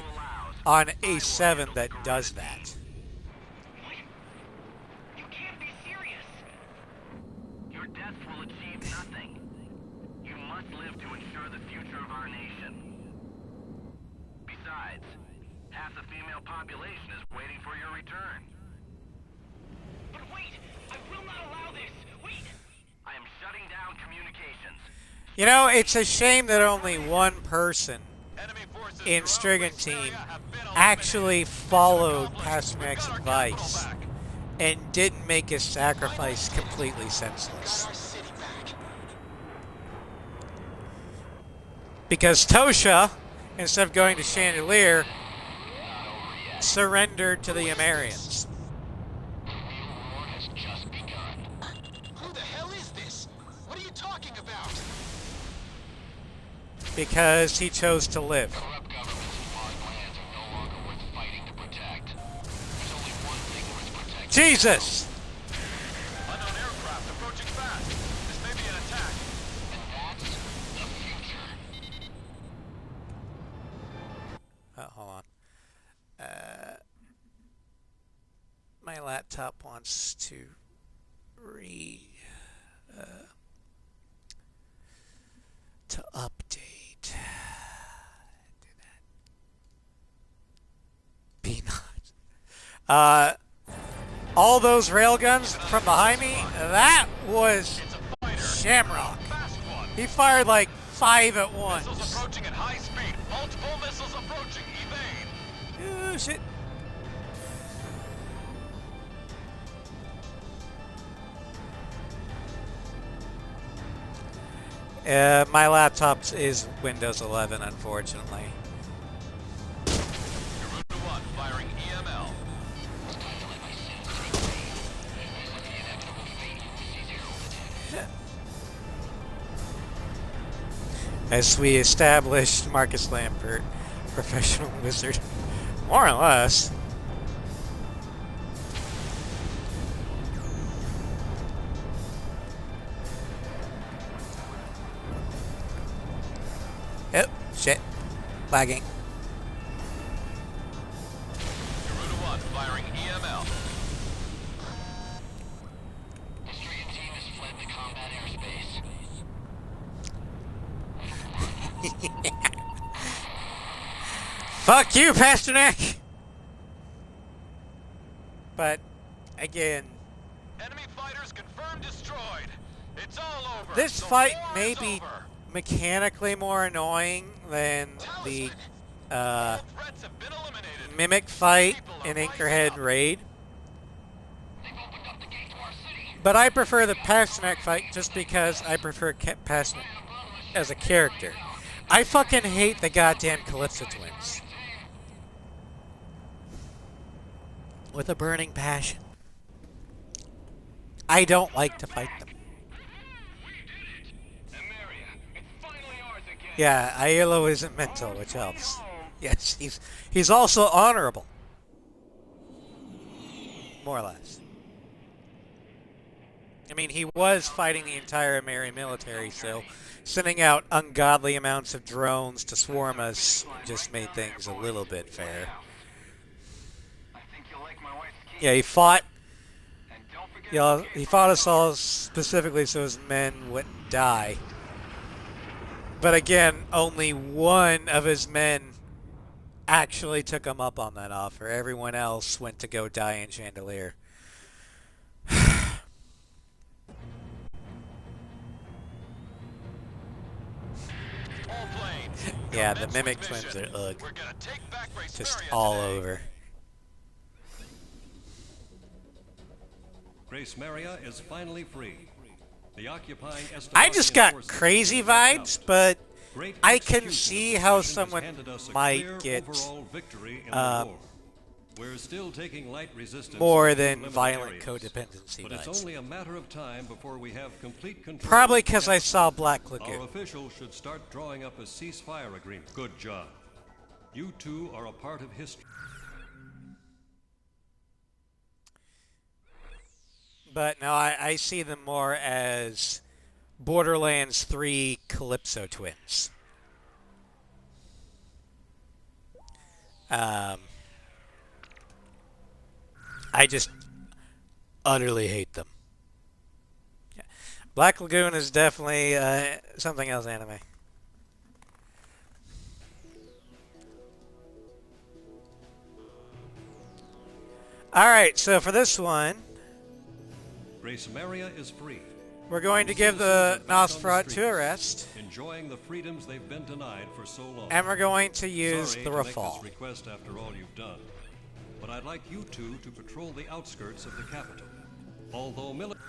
on A7 that does that. You can't be serious. Your deaths will achieve nothing. You must live to ensure the future of our nation. Besides, half the female population is waiting for your return. But wait! I will not allow this! Wait! I am shutting down communications. You know, it's a shame that only one person Enemy forces in throughout Strigan Grace team area have been actually eliminated. followed Accomplished. We Pasternak's got our advice capital back. and didn't make his sacrifice completely senseless. Our city back. Because Tosha, instead of going to Chandelier, surrendered to the Amarians. Who the hell is this? What are you talking about? Because he chose to live. Corrupt governments and foreign lands are no longer worth fighting to protect. There's only one thing worth protecting. Jesus! Unknown aircraft approaching fast. This may be an attack. And that's the future. Oh, hold on. My laptop wants to to update. Do that. Be not. All those railguns from behind me, that was It's a fighter. Shamrock. Fast one. He fired like 5 at once. Missiles approaching at high speed. Multiple missiles approaching. Evade. Oh, shit. My laptop is Windows 11, unfortunately. Garuda 1 firing EML. As we established, Marcus Lambert, professional wizard, more or less. Oh, shit. Lagging. Garuda 1 firing EML. History and team has fled to combat airspace. Fuck you, Pasternak! But, again, Enemy fighters confirmed destroyed. It's all over. this The fight war may is be over. mechanically more annoying than the All threats have been eliminated. Mimic fight People are in rising Anchorhead up. Raid. They've opened up the gate to our city. But I prefer the Pasternak fight just because I prefer Pasternak as a character. I fucking hate the goddamn Calypso twins. With a burning passion. I don't like to fight them. Yeah, Aiello isn't mental, which helps. Yes, he's also honorable. More or less. I mean, he was fighting the entire Ameri military, so sending out ungodly amounts of drones to swarm us just made things a little bit fair. Yeah, he fought. He fought us all specifically so his men wouldn't die. But again, only one of his men actually took him up on that offer. Everyone else went to go die in Chandelier. All planes. Yeah, the commence Mimic with twins mission. are ugh. We're gonna take back Just Racemeria all today. over. Grace Maria is finally free. The occupying I just Estevacian got forces crazy have been wiped vibes, out. but Great I can execution see of how the mission has someone handed us a might clear get overall victory in uh, the war. We're still taking light resistance more in than limited violent areas, codependency but it's vibes. only a matter of time before we have complete control. Probably of the because I capital. saw Black Our Lagoon. officials should start drawing up a ceasefire agreement. Good job. You two are a part of history. But no, I see them more as Borderlands 3 Calypso twins. I just utterly hate them. Yeah. Black Lagoon is definitely something else anime. Alright, so for this one, Grace Maria is free. we're going to give the Nosferatu a rest, Enjoying the freedoms they've been denied for so long. and we're going to use Sorry the to make Rafale. this request after all you've done, but I'd like you two to patrol the outskirts of the capital. Although military.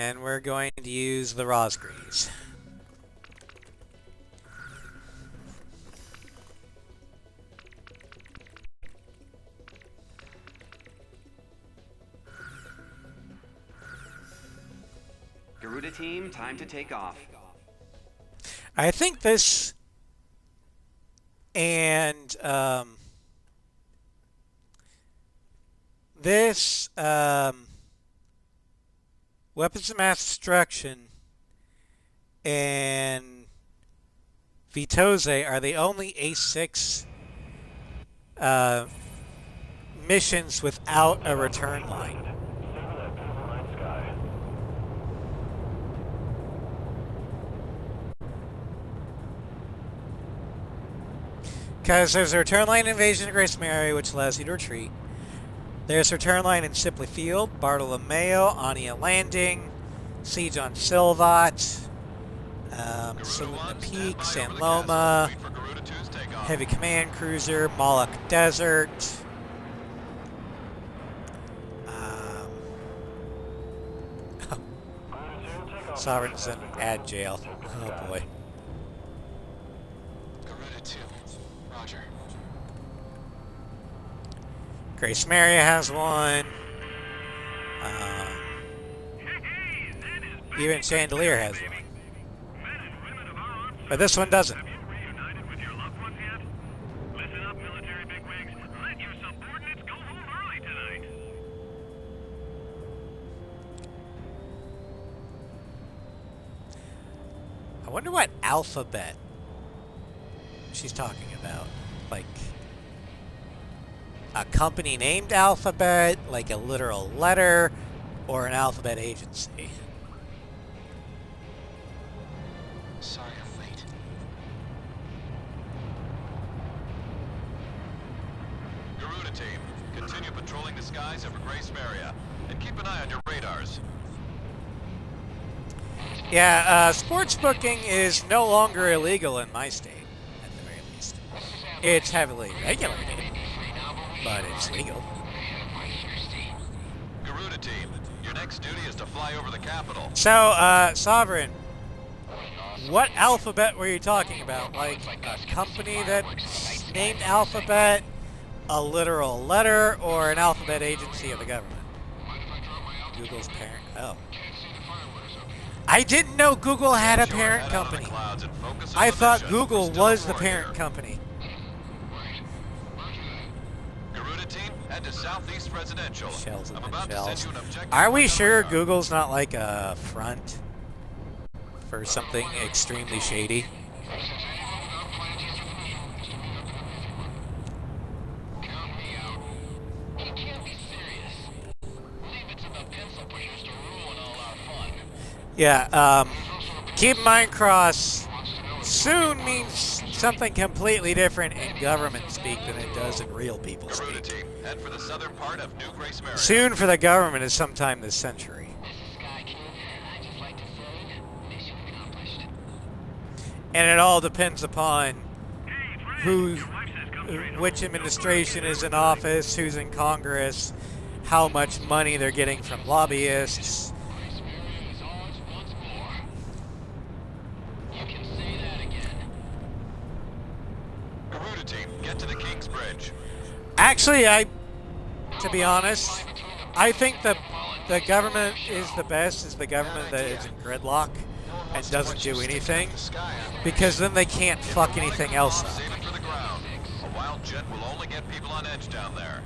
And we're going to use the Rosgrees. Garuda team, time to take off. I think this and this weapons of mass destruction and Vitose are the only A6 missions without a return line. Because there's a return line invasion of Grace Mary, which allows you to retreat. There's a return line in Sipley Field, Bartolomeo, Ania Landing, Siege on Silvat, Salina Peak, San Loma, Heavy Command Cruiser, Moloch Desert. Sovereign's in ad jail. Oh boy. Garuda 2. Roger. Grace Mary has one. Even Chandelier has one. But this one doesn't. Reunited with your loved ones yet? Listen up, military bigwigs. Let your subordinates go home early tonight. I wonder what alphabet she's talking about. Like a company named Alphabet, like a literal letter, or an alphabet agency. Sorry I'm late. Garuda team, continue patrolling the skies over Grace Maria, and keep an eye on your radars. Yeah, sports booking is no longer illegal in my state, at the very least. It's heavily regulated, but it's legal. Garuda team, your next duty is to fly over the capital. So, Sovereign, what alphabet were you talking about? Like a company that's named Alphabet, a literal letter, or an alphabet agency of the government? Google's parent. Oh. I didn't know Google had a parent company. I thought Google was the parent company. Garuda team, head to Southeast Residential. Shells I'm and about to shells. send you an objective. Are we sure Google's not like a front for something extremely shady? Count me out. You can't be serious. Leave it to the pencil pushers to ruin all our fun. Yeah, keep in mind, Cross, soon means something completely different in government speak than it does in real people Garuda speak. team, head for the southern part of New Grace Maria. Soon for the government is sometime this century. This is Sky King. I'd just like to say, mission accomplished. And it all depends upon which administration is in office, who's in Congress, how much money they're getting from lobbyists. Grace Maria is ours once more. You can say that again. Garuda team, get to the King's Bridge. Actually, to be honest, I think the government is the best, is the government that is in gridlock and doesn't do anything, because then they can't fuck anything else up. Save it for the ground. A wild jet will only get people on edge down there.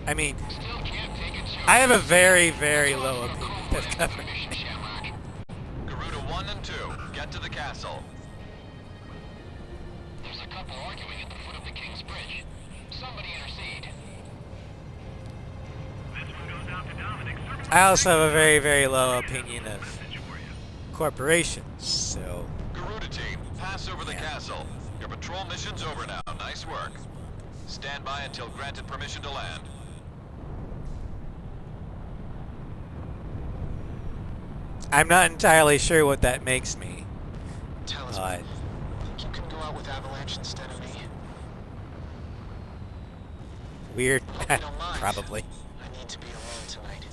I mean, Still can't take it, I have a very, very low opinion of government. Shamrock. Garuda 1 and 2, get to the castle. There's a couple arguing at the foot of the King's Bridge. Somebody intercede. This one goes out to Dominic. Service I also have a very, very low opinion of corporations, so Garuda team, pass over the castle. Your patrol mission's over now. Nice work. Stand by until granted permission to land. I'm not entirely sure what that makes me. Talisman, you can go out with Avalanche instead of me. Weird. Hope you don't mind. Probably. I need to be alone tonight.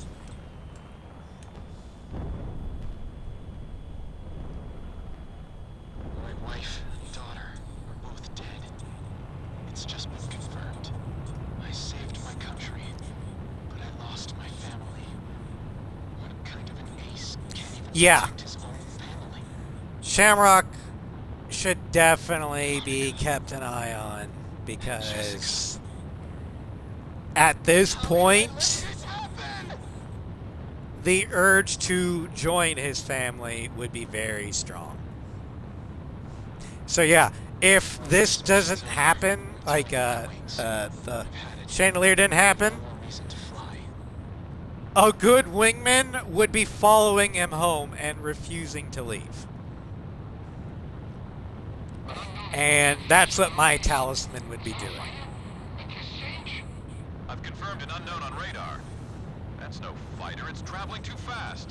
It's just been confirmed. I saved my country, but I lost my family. What kind of an ace can't even Yeah. protect his own family? Shamrock should definitely be kept an eye on, because at this point, the urge to join his family would be very strong. So yeah, if this doesn't happen, like the chandelier didn't happen, a good wingman would be following him home and refusing to leave. And that's what my talisman would be doing. I've confirmed an unknown on radar. That's no fighter, it's traveling too fast.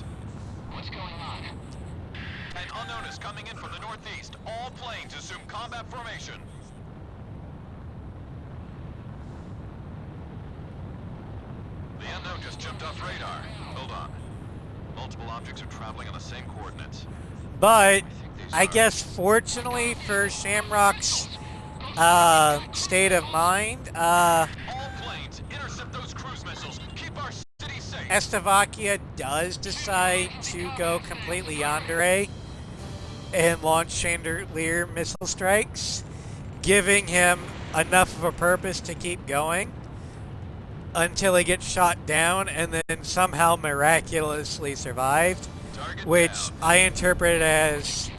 What's going on? An unknown is coming in from the northeast. All planes assume combat formation. The unknown just jumped off radar. Hold on. Multiple objects are traveling on the same coordinates. But I guess fortunately for Shamrock's state of mind, All planes, intercept those cruise missiles. Keep our city safe. Estevakia does decide to go completely yandere and launch chandelier missile strikes, giving him enough of a purpose to keep going until he gets shot down and then somehow miraculously survived, Target which down. I interpret as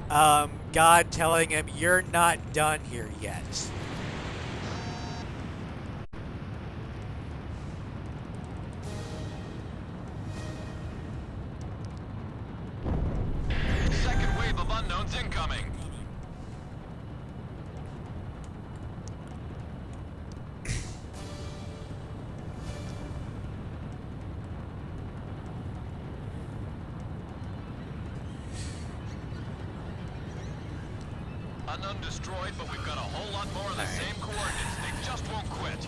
God telling him, "You're not done here yet." Second wave of unknowns incoming. Unknown destroyed, but we've got a whole lot more of the same coordinates. They just won't quit.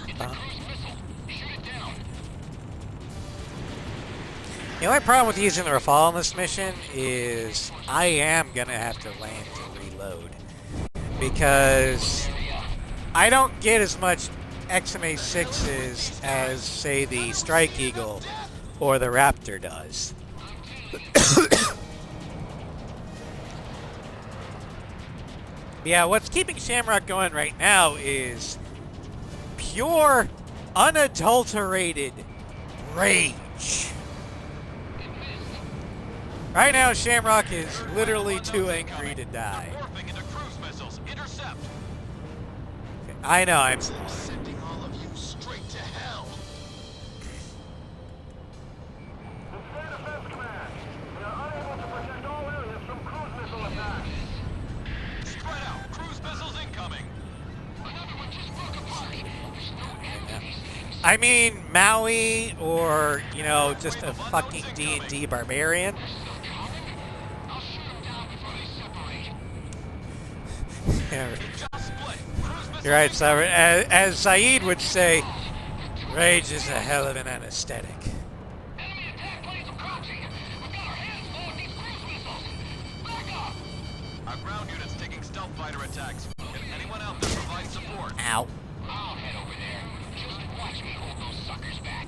It's a cruise missile. Shoot it down. The only problem with using the Rafale on this mission is I am going to have to land to reload, because I don't get as much XMA-6s as, say, the Strike Eagle or the Raptor does. Yeah, what's keeping Shamrock going right now is pure, unadulterated rage. Right now, Shamrock is literally too angry to die. Morphing into cruise missiles. Intercept. I know, I'm... Sending all of you straight to hell. State Defense Command. We are unable to protect all areas from cruise missile attacks. Spread out. Cruise missiles incoming. Another one just broke apart. There's no end to these things. I mean, Maui or, you know, just a fucking D&D barbarian. I'll shoot them down before they separate. Yeah, Just split. Cruise missiles you're right, Cyber. As Saeed would say, rage is a hell of an anesthetic. Enemy attack planes approaching. We've got our hands full with these cruise missiles. Back up. Our ground unit's taking stealth fighter attacks. Can anyone out there provide support? Ow. I'll head over there. Just watch me hold those suckers back.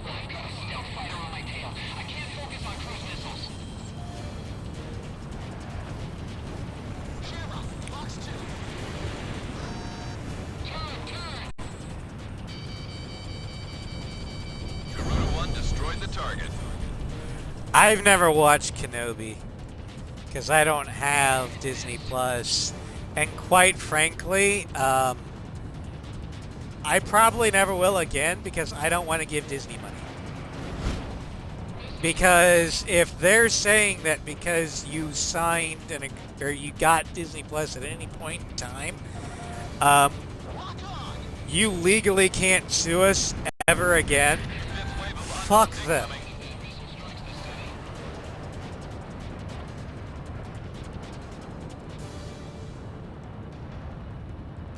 I've got a stealth fighter on my tail. I can't focus on cruise missiles. Shamrock, box 2. Turn. Garuda 1 destroyed the target. I've never watched Kenobi because I don't have Disney Plus, and quite frankly, I probably never will again because I don't want to give Disney money. Because if they're saying that because you signed or you got Disney Plus at any point in time, you legally can't sue us ever again, Fifth wave of fuck unknowns them. incoming.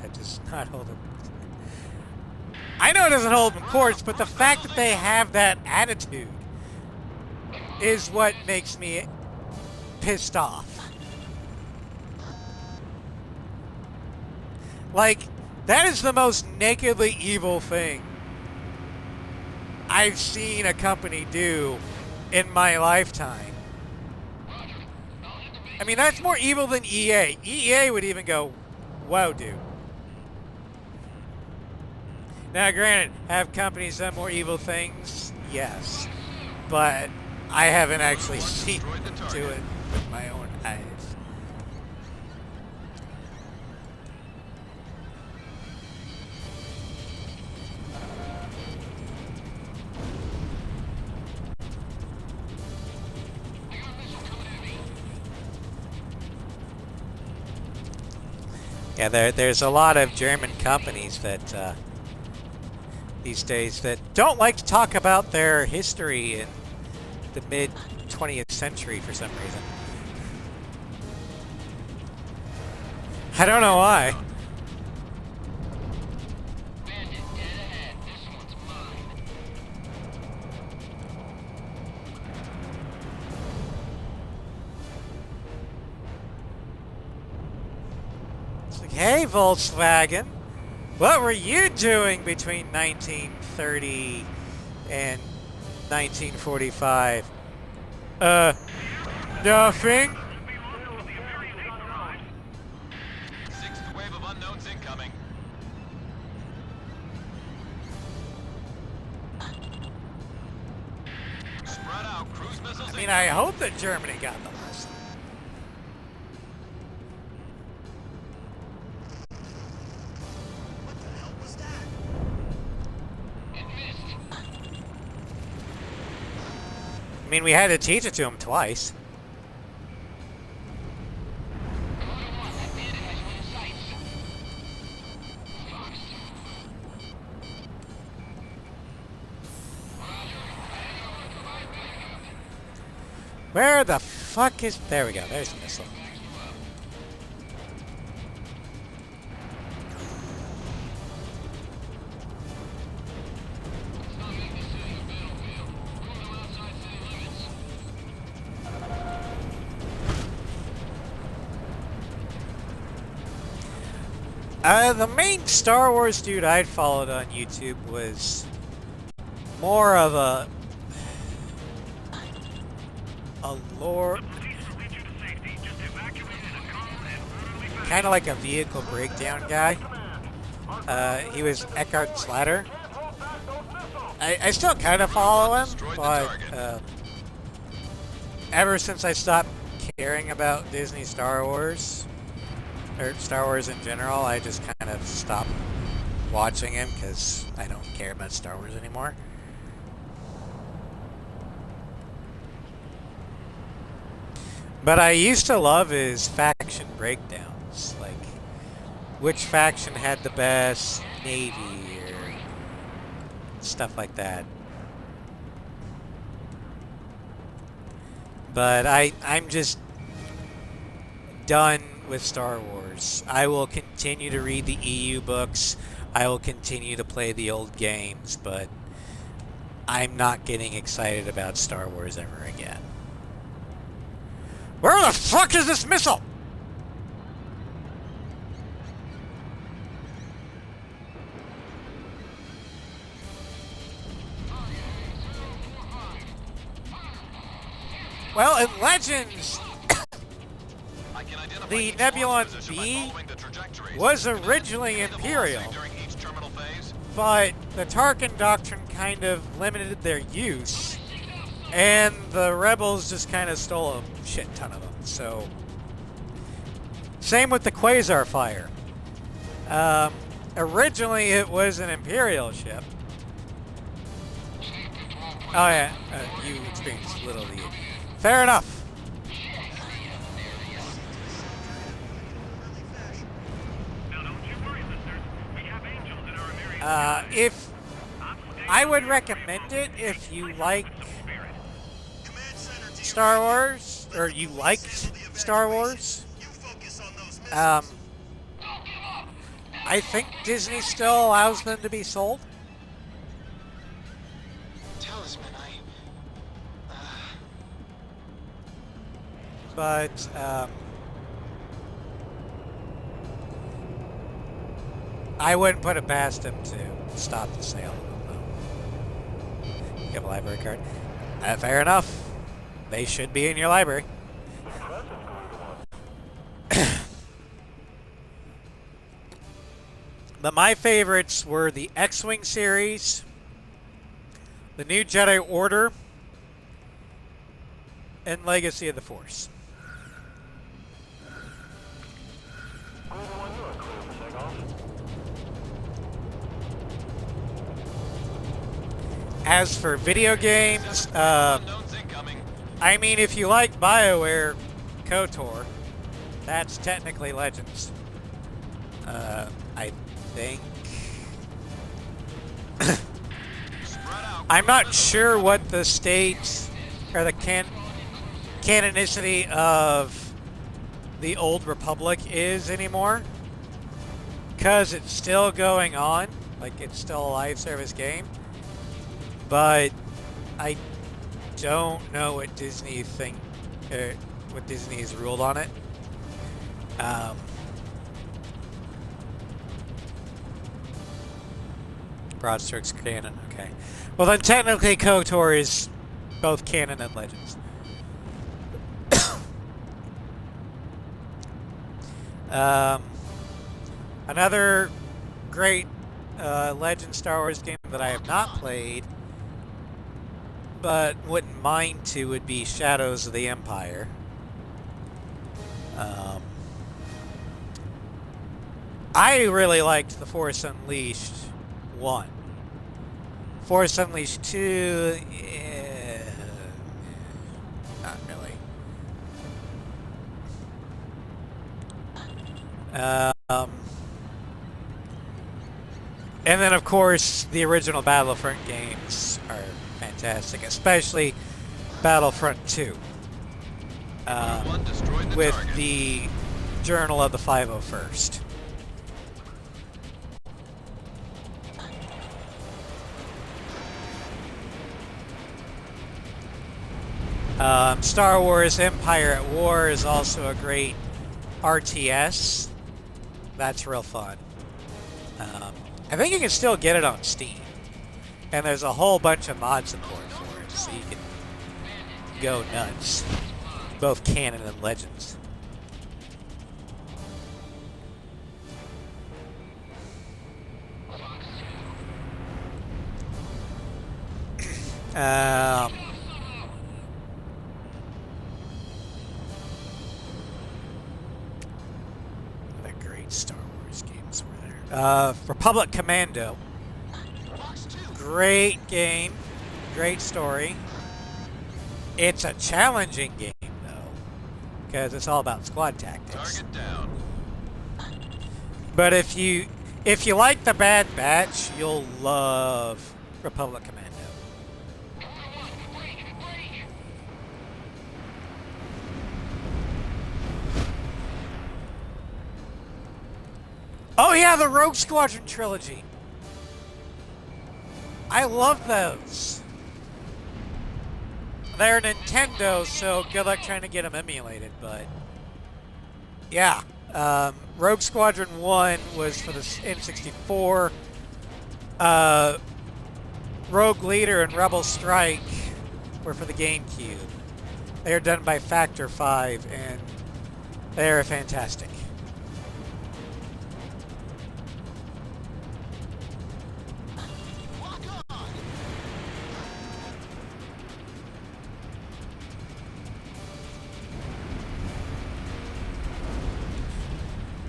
That does not hold them. I know it doesn't hold them courts, but the fact that they have that attitude is what makes me pissed off. Like, That is the most nakedly evil thing I've seen a company do in my lifetime. I mean, that's more evil than EA. EA would even go, "Whoa, dude." Now, granted, have companies done more evil things? Yes. But I haven't actually seen them do it with my own eyes. Yeah, there's a lot of German companies that these days that don't like to talk about their history in the mid-20th century for some reason. I don't know why. Bandit, dead ahead. This one's mine. It's like, hey, Volkswagen, what were you doing between 1930 and 1945? Nothing. Sixth wave of unknowns incoming. Spread out. Cruise missiles I mean, I hope that Germany got the lesson. I mean, we had to teach it to him twice. Where the fuck is... There we go. There's the missile. The main Star Wars dude I'd followed on YouTube was more of a lore, kind of like a vehicle breakdown guy. He was Eckhart Slatter. I still kind of follow him, but ever since I stopped caring about Disney Star Wars, or Star Wars in general, I just kind of stopped watching him because I don't care about Star Wars anymore. But I used to love his faction breakdowns, like which faction had the best navy or stuff like that. But I'm just done with Star Wars. I will continue to read the EU books. I will continue to play the old games, but I'm not getting excited about Star Wars ever again. Where the fuck is this missile? Well, in Legends, the Nebulon B was originally Imperial, but the Tarkin Doctrine kind of limited their use, and the Rebels just kind of stole a shit ton of them. So, same with the Quasar Fire. Originally it was an Imperial ship. Oh yeah, you experienced little of the... Fair enough. If I would recommend it if you like Star Wars, or you liked Star Wars. I think Disney still allows them to be sold. Talisman, But I wouldn't put it past them to stop the sale of them, though. You have a library card? Fair enough. They should be in your library. But my favorites were the X-Wing series, the New Jedi Order, and Legacy of the Force. As for video games, I mean, if you like BioWare KOTOR, that's technically Legends. I think. I'm not sure what the state or the canonicity of the Old Republic is anymore, because it's still going on, like it's still a live service game. But I don't know what Disney what Disney has ruled on it. Broad strokes canon, okay. Well then technically KOTOR is both canon and Legends. Another great Legend Star Wars game that I have not played, but wouldn't mind to, would be Shadows of the Empire. I really liked The Force Unleashed 1. Force Unleashed 2, yeah, not really. And then, of course, the original Battlefront games are fantastic, especially Battlefront 2, with the Journal of the 501st. Star Wars Empire at War is also a great RTS. That's real fun. I think you can still get it on Steam. And there's a whole bunch of mod support for it, so you can go nuts. Both canon and Legends. What great Star Wars games were there. Republic Commando. Great game. Great story. It's a challenging game, though, because it's all about squad tactics. Target down. But if you like the Bad Batch, you'll love Republic Commando. Oh yeah, the Rogue Squadron trilogy. I love those. They're Nintendo, so good luck trying to get them emulated, but yeah. Rogue Squadron 1 was for the N64. Rogue Leader and Rebel Strike were for the GameCube. They are done by Factor 5, and they are fantastic.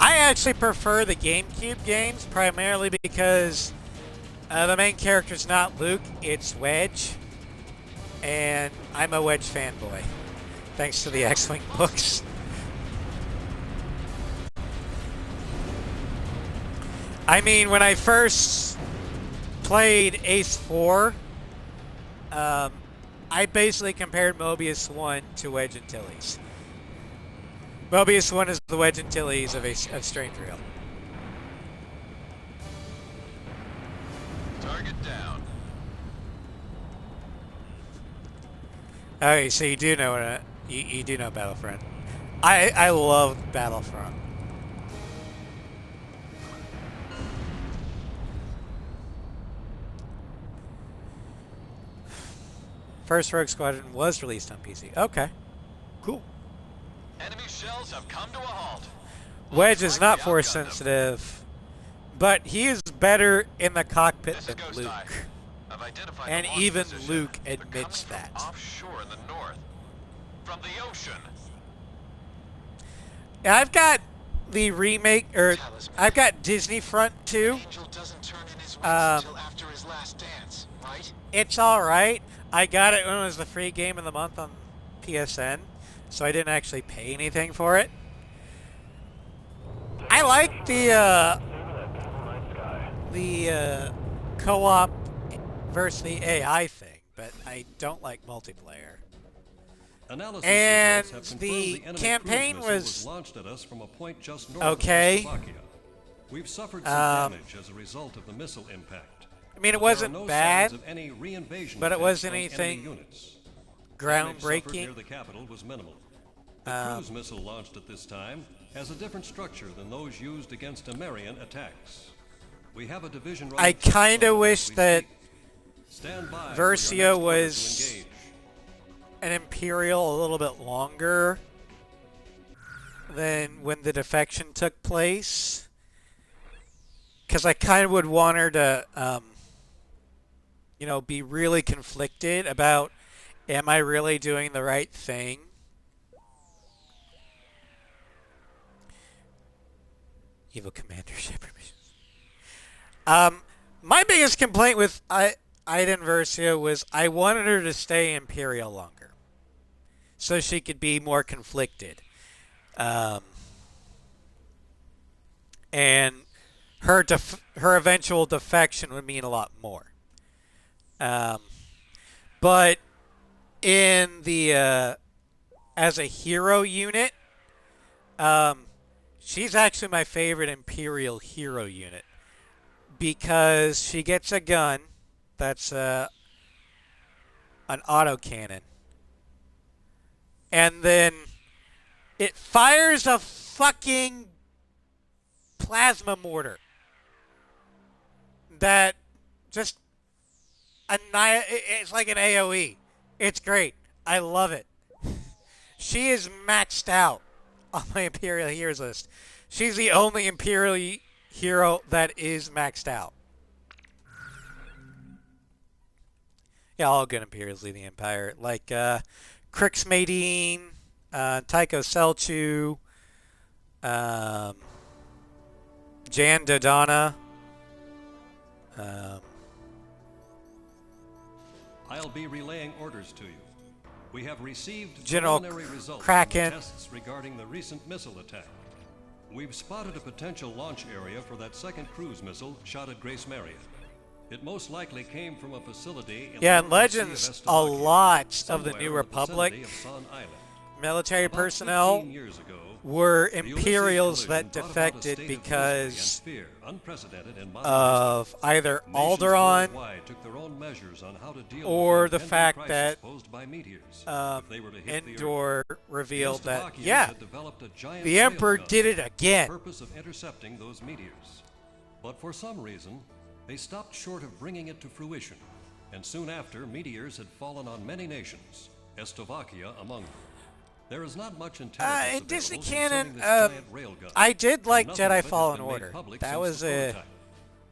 I actually prefer the GameCube games, primarily because the main character's not Luke, it's Wedge. And I'm a Wedge fanboy, thanks to the X-Wing books. I mean, when I first played Ace 4, I basically compared Mobius 1 to Wedge Antilles. Mobius 1 is the Wedge Antilles of Strange Real. Target down. Okay, so you do know you do know Battlefront. I love Battlefront. First Rogue Squadron was released on PC. Okay. Cool. Enemy shells have come to a halt. Wedge Looks is like not we force outgunned them. sensitive, but he is better in the cockpit This is than Ghost Luke. Eye. I've identified And the launch even position. Luke They're admits coming that. from offshore in the north. From the ocean. And I've got the remake, or I've got Disney Front 2. Angel doesn't turn in his wings Um, until after his last dance, right? It's alright. I got it when it was the free game of the month on PSN, so I didn't actually pay anything for it. I like the co-op versus the AI thing, but I don't like multiplayer. Analysis And results have the confirmed the enemy campaign cruise missile was launched at us from a point just north okay. of Slovakia. We've suffered some damage as a result of the missile impact. I mean, it But there are wasn't no bad, signs of any reinvasion but it attempts wasn't from enemy anything units. Damage suffered near groundbreaking. the capital was minimal. The cruise missile launched at this time has a different structure than those used against Amerian attacks. We have a division I running kind of as wish we that speak. Stand by for your Versio next order to was engage. an Imperial a little bit longer than when the defection took place. Because I kind of would want her to, be really conflicted about, am I really doing the right thing? Evil Commander Shepard missions. My biggest complaint with Iden Versio was I wanted her to stay Imperial longer, so she could be more conflicted, and her eventual defection would mean a lot more. But in the as a hero unit, she's actually my favorite Imperial hero unit because she gets a gun that's an autocannon, and then it fires a fucking plasma mortar that just it's like an AoE. It's great. I love it. She is maxed out on my Imperial Heroes list. She's the only Imperial hero that is maxed out. Yeah, all good Imperials lead the Empire. Like Crix Madine, Tycho Selchu, Jan Dodonna. I'll be relaying orders to you. We have received General preliminary results Kraken. from the tests regarding the recent missile attack. We've spotted a potential launch area for that second cruise missile shot at Grace Maria. It most likely came from a facility in Yeah, the in Northern Sea of Legends, a Estovakia, lot of the somewhere New in Republic vicinity of Son Island. military About personnel 15 years ago, were the Ulysses Imperials collision that brought about a defected state of misery because and fear unprecedented in modern of either history. Nations Alderaan worldwide took their own measures on how to deal or with the impending fact crisis that posed by meteors if they were to hit the Earth. Endor revealed The that, Estovakians yeah, had developed a giant the Emperor railgun did it for again. the purpose of intercepting those meteors. But for some reason, they stopped short of bringing it to fruition, and soon after, meteors had fallen on many nations, Estovakia among them. There is not much intelligence In Disney available canon, concerning this giant railgun, I did like and nothing of Jedi it has Fallen been made Order. public That since was the a prototype.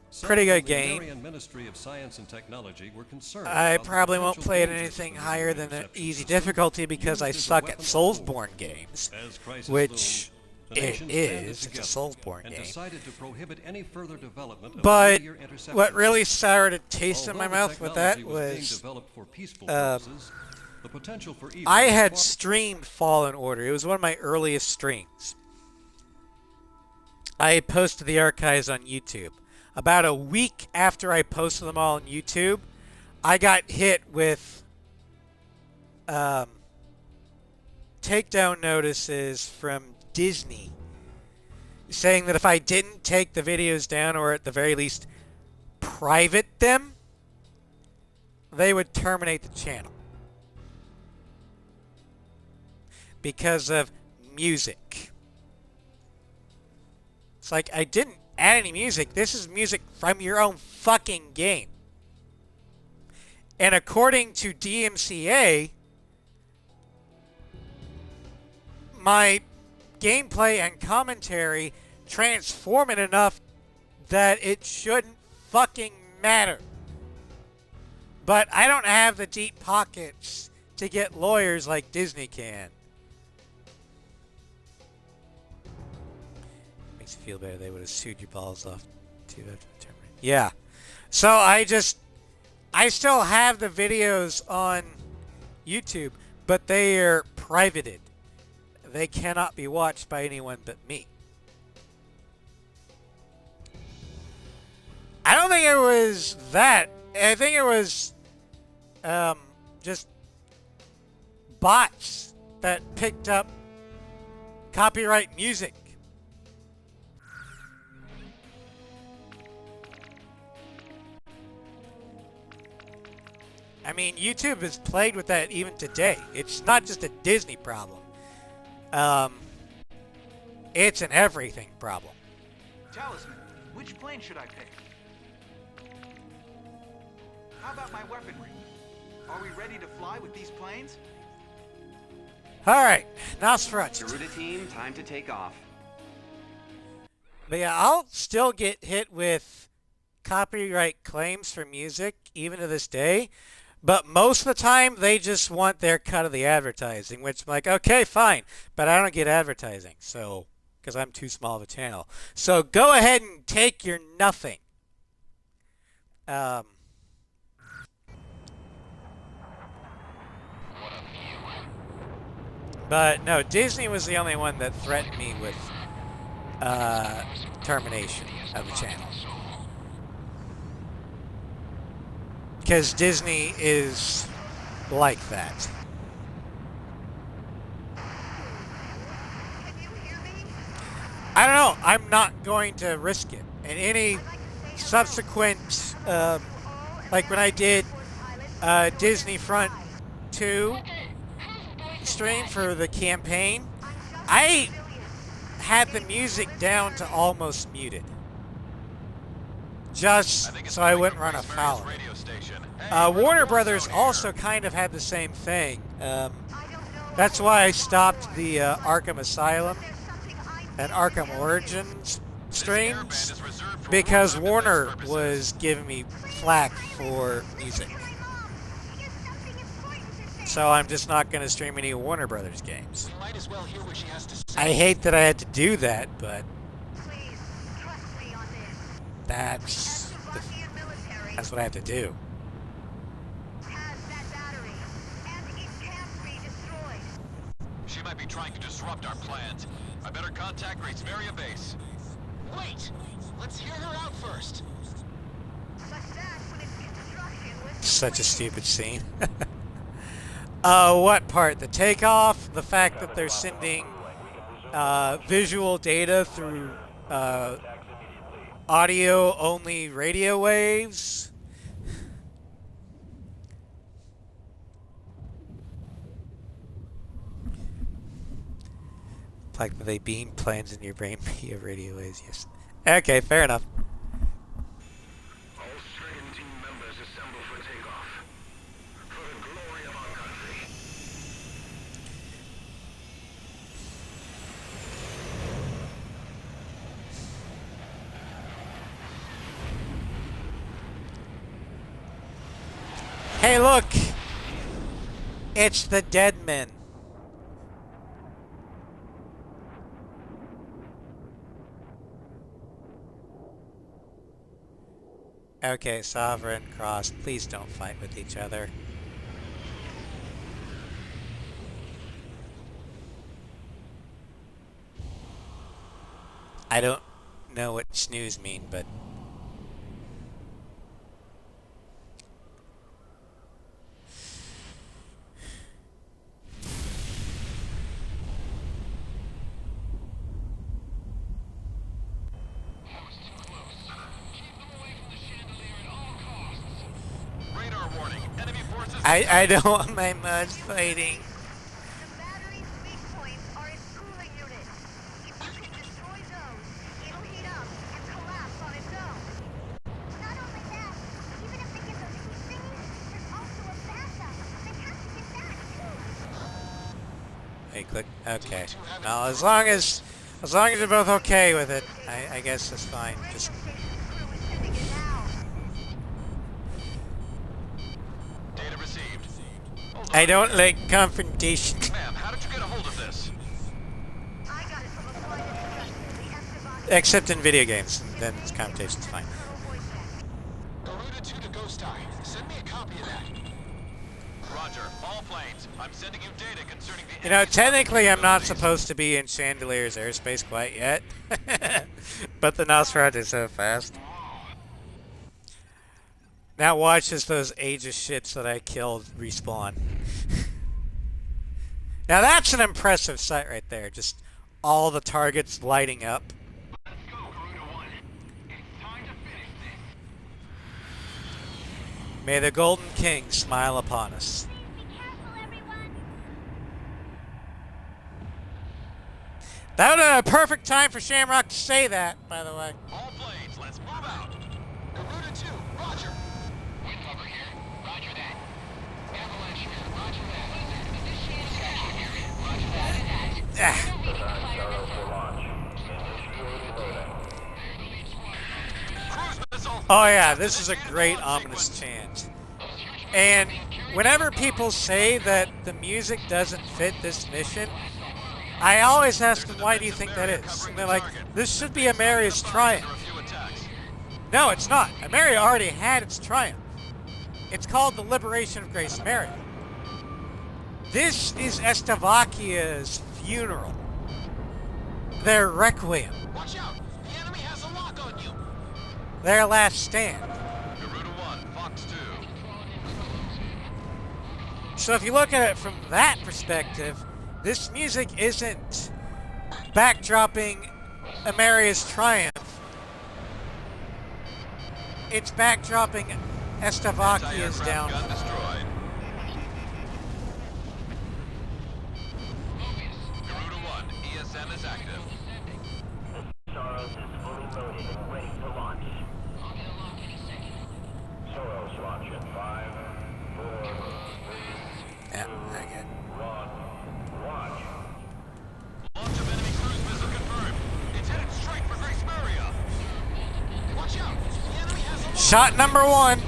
Some pretty from good the game. Hungarian Ministry of Science and Technology were concerned I about the probably won't potential play it dangers anything of the higher than an interception easy system difficulty because I used as a suck at weapon of war. Soulsborne games, As crisis which loomed, the it nations banded is. It's a together Soulsborne and game. decided to prohibit any further development of But meteor interception what really systems. soured a taste in Although my the mouth with that technology being was developed for peaceful purposes, the potential for evil I was had far- streamed Fallen Order. It was one of my earliest streams. I posted the archives on YouTube. About a week after I posted them all on YouTube, I got hit with takedown notices from Disney saying that if I didn't take the videos down or at the very least private them, they would terminate the channel because of music. It's like, I didn't add any music. This is music from your own fucking game. And according to DMCA, my gameplay and commentary transform it enough that it shouldn't fucking matter. But I don't have the deep pockets to get lawyers like Disney can. Makes you feel better. They would have sued your balls off too. Yeah. So I still have the videos on YouTube, but they are privated. They cannot be watched by anyone but me. I don't think it was that. I think it was just bots that picked up copyright music. I mean, YouTube has played with that even today. It's not just a Disney problem. It's an everything problem. Talisman, which plane should I pick? How about my weaponry? Are we ready to fly with these planes? Alright, Nosferatu. Garuda team, time to take off. But yeah, I'll still get hit with copyright claims for music, even to this day. But most of the time, they just want their cut of the advertising, which I'm like, okay, fine. But I don't get advertising, so, because I'm too small of a channel. So go ahead and take your nothing. But no, Disney was the only one that threatened me with termination of the channel. Because Disney is like that. I don't know. I'm not going to risk it. And any subsequent, like when I did Disney Front 2 stream for the campaign, I had the music down to almost muted. Just so I wouldn't run afoul. Warner Brothers also kind of had the same thing. That's why I stopped the Arkham Asylum and Arkham Origins streams, because Warner was giving me flack for music. So I'm just not going to stream any Warner Brothers games. I hate that I had to do that, but that's what I have to do. She might be trying to disrupt our plans. I better contact Grace Varia Base. Wait! Let's hear her out first. Such a stupid scene. What part? The takeoff? The fact that they're sending visual data through audio-only radio waves? The fact that they beam planes in your brain via radio waves, yes. Okay, fair enough. All Stricken team members assemble for takeoff. For the glory of our country. Hey, look! It's the Dead Men. Okay, Sovereign, Cross, please don't fight with each other. I don't know what snooze mean, but... Radar warning. Enemy forces. I don't want my muds fighting. The battery's weak points are its cooling units. If you can destroy those, it'll heat up and collapse on its own. Not only that, even if they get those heat thingies, there's also Hey, click. Okay. Now, as long as you're both okay with it, I guess that's fine. Just Data received. Hold I on. don't like confrontation. Ma'am, how did you get a hold of this? I got it from a flight instructor. The Esteban Except in video games, then confrontation's fine. voice check. Garuda 2 to Ghost Eye. Send me a copy of that. Roger. All planes. I'm sending you data concerning the... You know, enemy technically I'm not facilities. supposed to be in Chandelier's airspace quite yet. But the Nosferatu is so fast. Now watch as those Aegis shits that I killed respawn. Now that's an impressive sight right there. Just all the targets lighting up. Let's go, Garuda 1. It's time to finish this. May the Golden King smile upon us. That would have been a perfect time for Shamrock to say that, by the way. All planes, let's move out. Garuda 2, roger. Wind cover here. Roger that. Avalanche here. Roger that. Section here. Roger that. Ah. Cruise missile. Oh yeah, this is a great ominous chant. And whenever people say that the music doesn't fit this mission, I always ask them, why do you think that is? And they're like, this should be Ameria's triumph. After a few attacks. No, it's not. Ameria already had its triumph. It's called the Liberation of Grace Maria. This is Estavakia's funeral. Their requiem. Watch out. The enemy has a lock on you. Their last stand. Garuda 1, Fox 2. So if you look at it from that perspective, this music isn't backdropping Ameria's triumph. It's backdropping Estavakia's Anti-aircraft downfall. gun destroyed. Garuda 1, ESM is active. Soros is fully loaded and ready to launch. Soros launch in 5, 4, 3, Yeah, I get it. 1, launch. Launch of enemy cruise missile confirmed. It's headed straight for Grace Maria. Watch out. The enemy has a lock. Shot number 1.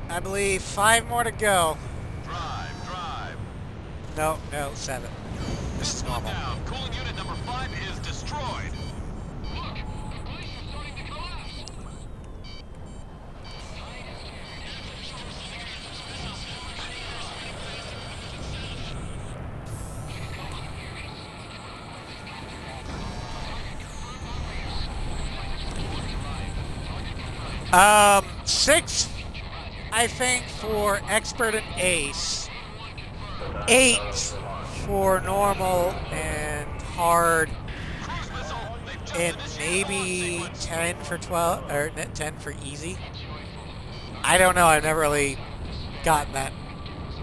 I believe 5 more to go. Drive. No, 7. This is normal. Down. Cooling unit number 5 is destroyed. Look, the glacier's starting to collapse. Um, 6, I think, for expert and ace. 8 for normal and hard, Cruise missile. They've just and initiated maybe launch sequence. 10 for 12 or 10 for easy. I don't know. I've never really gotten that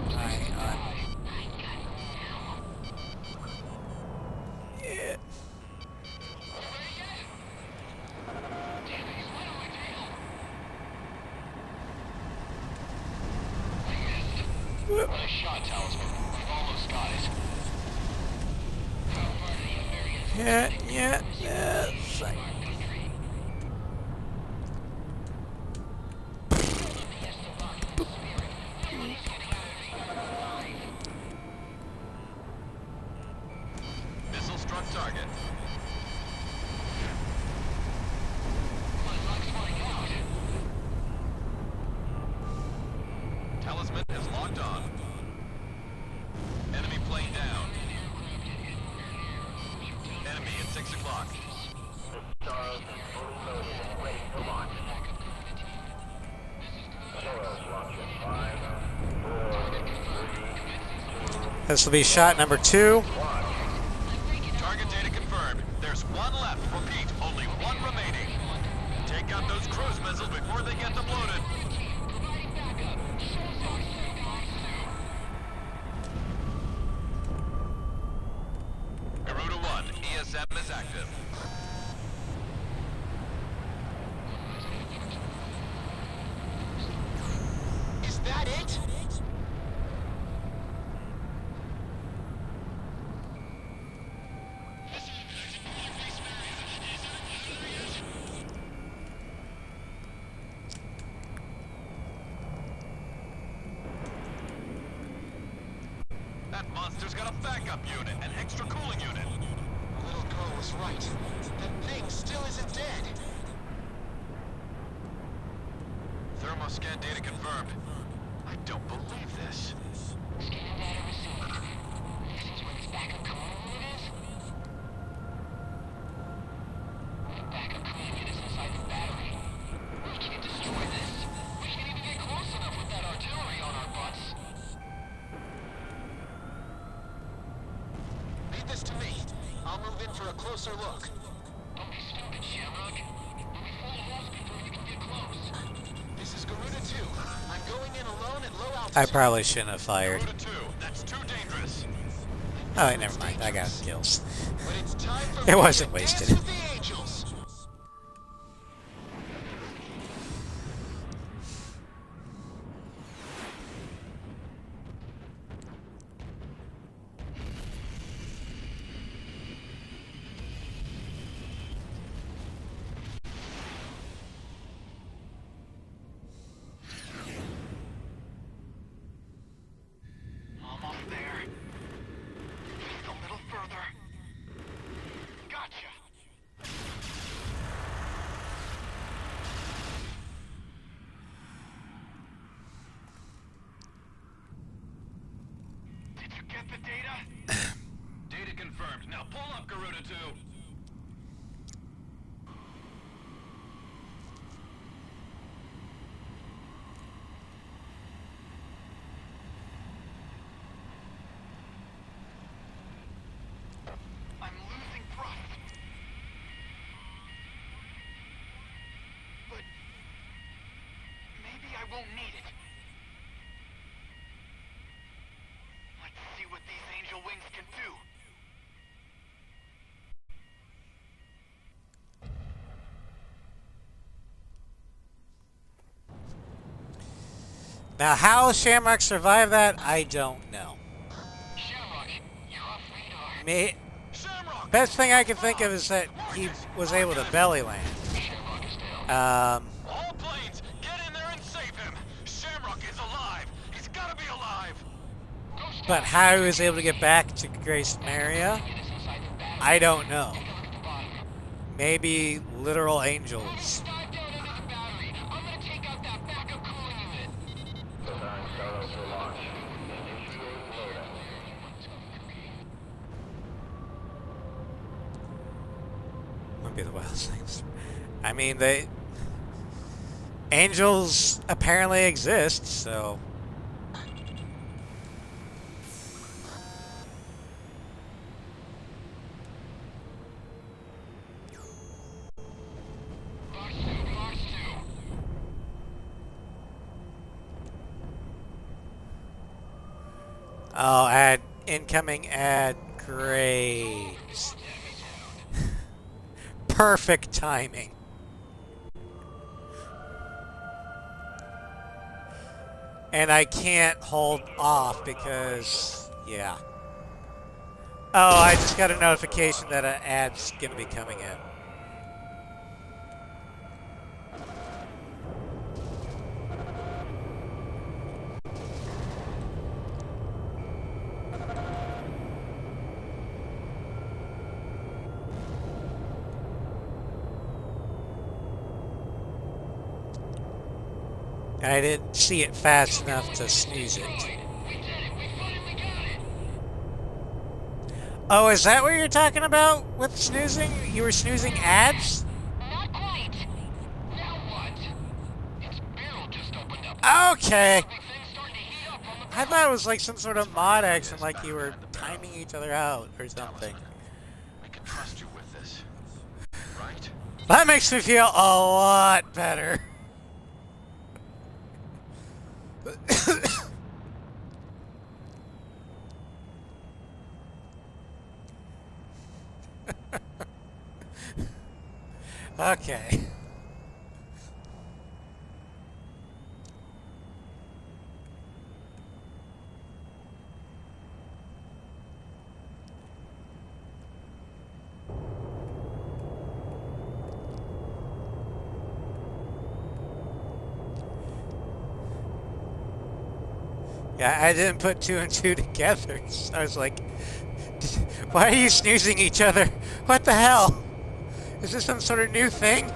high on. Yeah. Nice shot, Talisman. We've almost got it. Yeah. Missile struck target. Talisman is locked on. Enemy plane down. Enemy at 6 o'clock. Soros is fully loaded and ready to launch. Soros launch in 5, 4, 3, This will be shot number 2. Target data confirmed. There's one left. Repeat, only one remaining. Take out those cruise missiles before they get them loaded. Garuda 1, ESM is active. Is that it? monster's got a backup unit, an extra cooling unit. The little girl was right. That thing still isn't dead. Thermoscan data confirmed. I don't believe this. Scanning data received. This is where this backup cooling unit is? The backup cooling unit is inside the battery. We can't destroy this. We can't even get close enough with that artillery on our butts. Leave this to me. I'll move in for a closer look. Don't be stupid, Shamrock. There'll be full holes before you can get close. This is Garuda 2. I'm going in alone at low altitude. I probably shouldn't have fired. Garuda 2, that's too dangerous. Oh, wait, never mind. I got kills. But it's time for It me wasn't to wasted. dance with the angels. Almost there. Just a little further. Gotcha. Did you get the data? Data confirmed. Now pull up, Garuda 2. I'm losing thrust. But maybe I won't need it. Let's see what these angel wings can do. Now, how Shamrock survived that, I don't know. Shamrock, you're off radar. Me, Shamrock! best thing I can think of is that he was able to belly land. Shamrock is down. All planes, get in there and save him! Shamrock is alive! He's gotta be alive! But how he was able to get back to Grace Maria, Unit is inside the battery. I don't know. Take a look at the bottom. Maybe literal angels. Dive down into the battery. I'm gonna take out that backup cooling unit. Might be the wild things. I mean, angels apparently exist, so Box 2, box 2. oh, ad incoming ad. Great. Perfect timing. And I can't hold off because, yeah. Oh, I just got a notification that an ad's gonna be coming in. And I didn't see it fast enough to snooze it. We did it. We finally got it. Oh, is that what you're talking about with snoozing? You were snoozing ads? Not quite. Now what? Its barrel just opened up. Okay. Big thing's starting to heat up on the I thought it was like some sort of mod action, like you were timing each other out or something. We can trust you with this. Right? That makes me feel a lot better. Okay. Yeah, I didn't put two and two together. So I was like, why are you snoozing each other? What the hell? Is this some sort of new thing?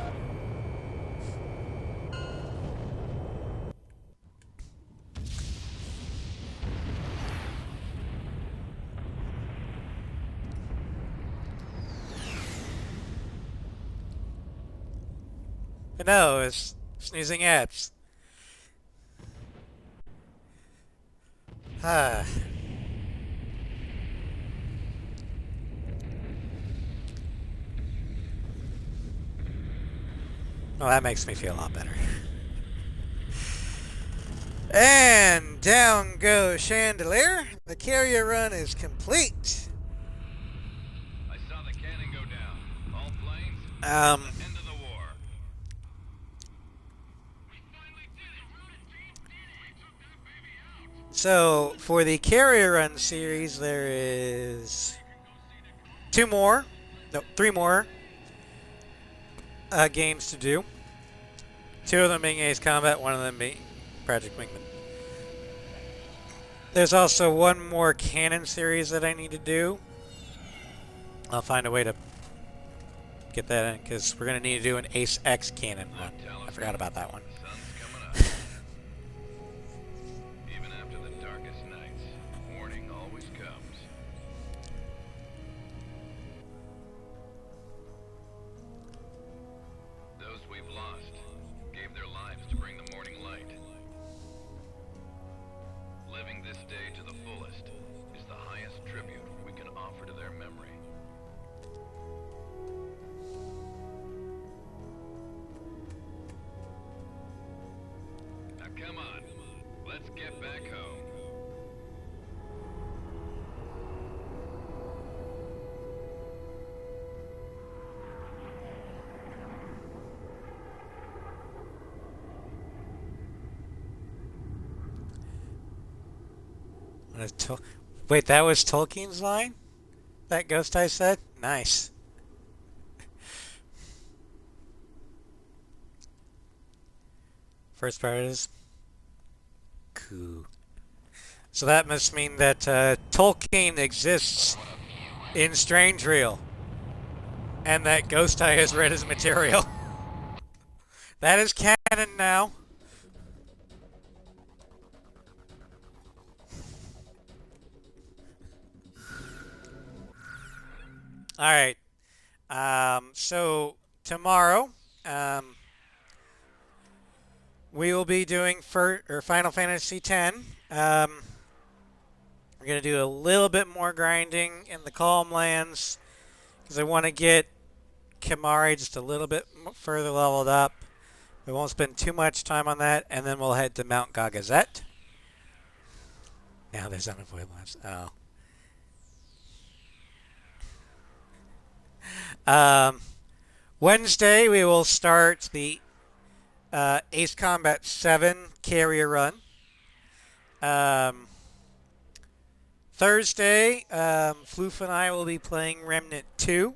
But no, it's snoozing apps. Ah. Well, that makes me feel a lot better. And down goes Chandelier. The carrier run is complete. I saw the cannon go down. All planes, end of the war. So for the carrier run series, there is three more games to do. Two of them being Ace Combat, one of them being Project Wingman. There's also one more cannon series that I need to do. I'll find a way to get that in because we're going to need to do an Ace X cannon one. I forgot about that one. Sun's coming up. Even after the darkest nights, morning always comes. Those we've lost gave their lives to bring the morning light. Living this day to the fullest is the highest tribute we can offer to their memory. Now come on, let's get back home. Wait, that was Tolkien's line? That Ghost Eye said? Nice. First part is cool. So that must mean that Tolkien exists in Strange Reel. And that Ghost Eye has read his material. That is canon now. All right. So tomorrow, we will be doing Final Fantasy X. We're gonna do a little bit more grinding in the Calm Lands because I want to get Kimahri just a little bit further leveled up. We won't spend too much time on that, and then we'll head to Mount Gagazet. Now there's unavoidable lives. Oh. Wednesday, we will start the Ace Combat 7 carrier run. Thursday, Floof and I will be playing Remnant 2.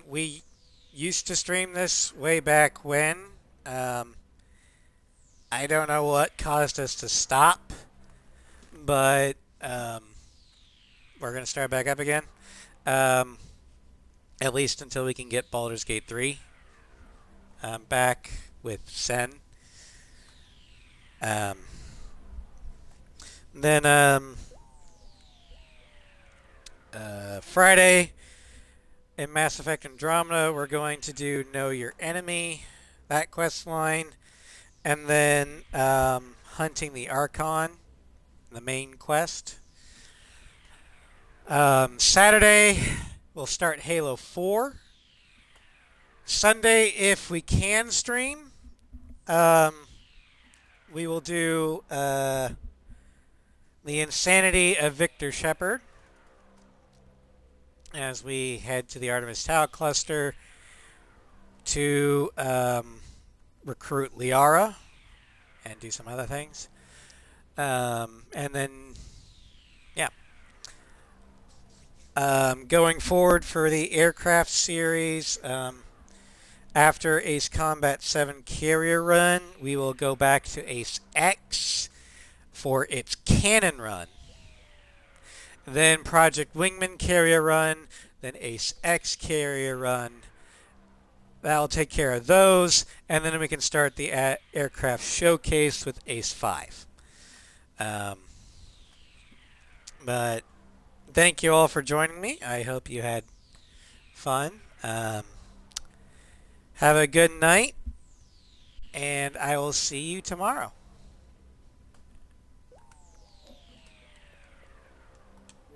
We used to stream this way back when. I don't know what caused us to stop, but we're going to start back up again. At least until we can get Baldur's Gate 3 back with Sen. Then Friday in Mass Effect Andromeda, we're going to do Know Your Enemy, that quest line, and then Hunting the Archon, the main quest. Saturday, we'll start Halo 4. Sunday, if we can stream, we will do The Insanity of Victor Shepard as we head to the Artemis Tau cluster to recruit Liara and do some other things. And then, yeah. Going forward for the aircraft series, after Ace Combat 7 carrier run, we will go back to Ace X. for its cannon run. Then Project Wingman carrier run, then Ace X carrier run. That'll take care of those, and then we can start the aircraft showcase with Ace 5. But thank you all for joining me. I hope you had fun. Have a good night, and I will see you tomorrow.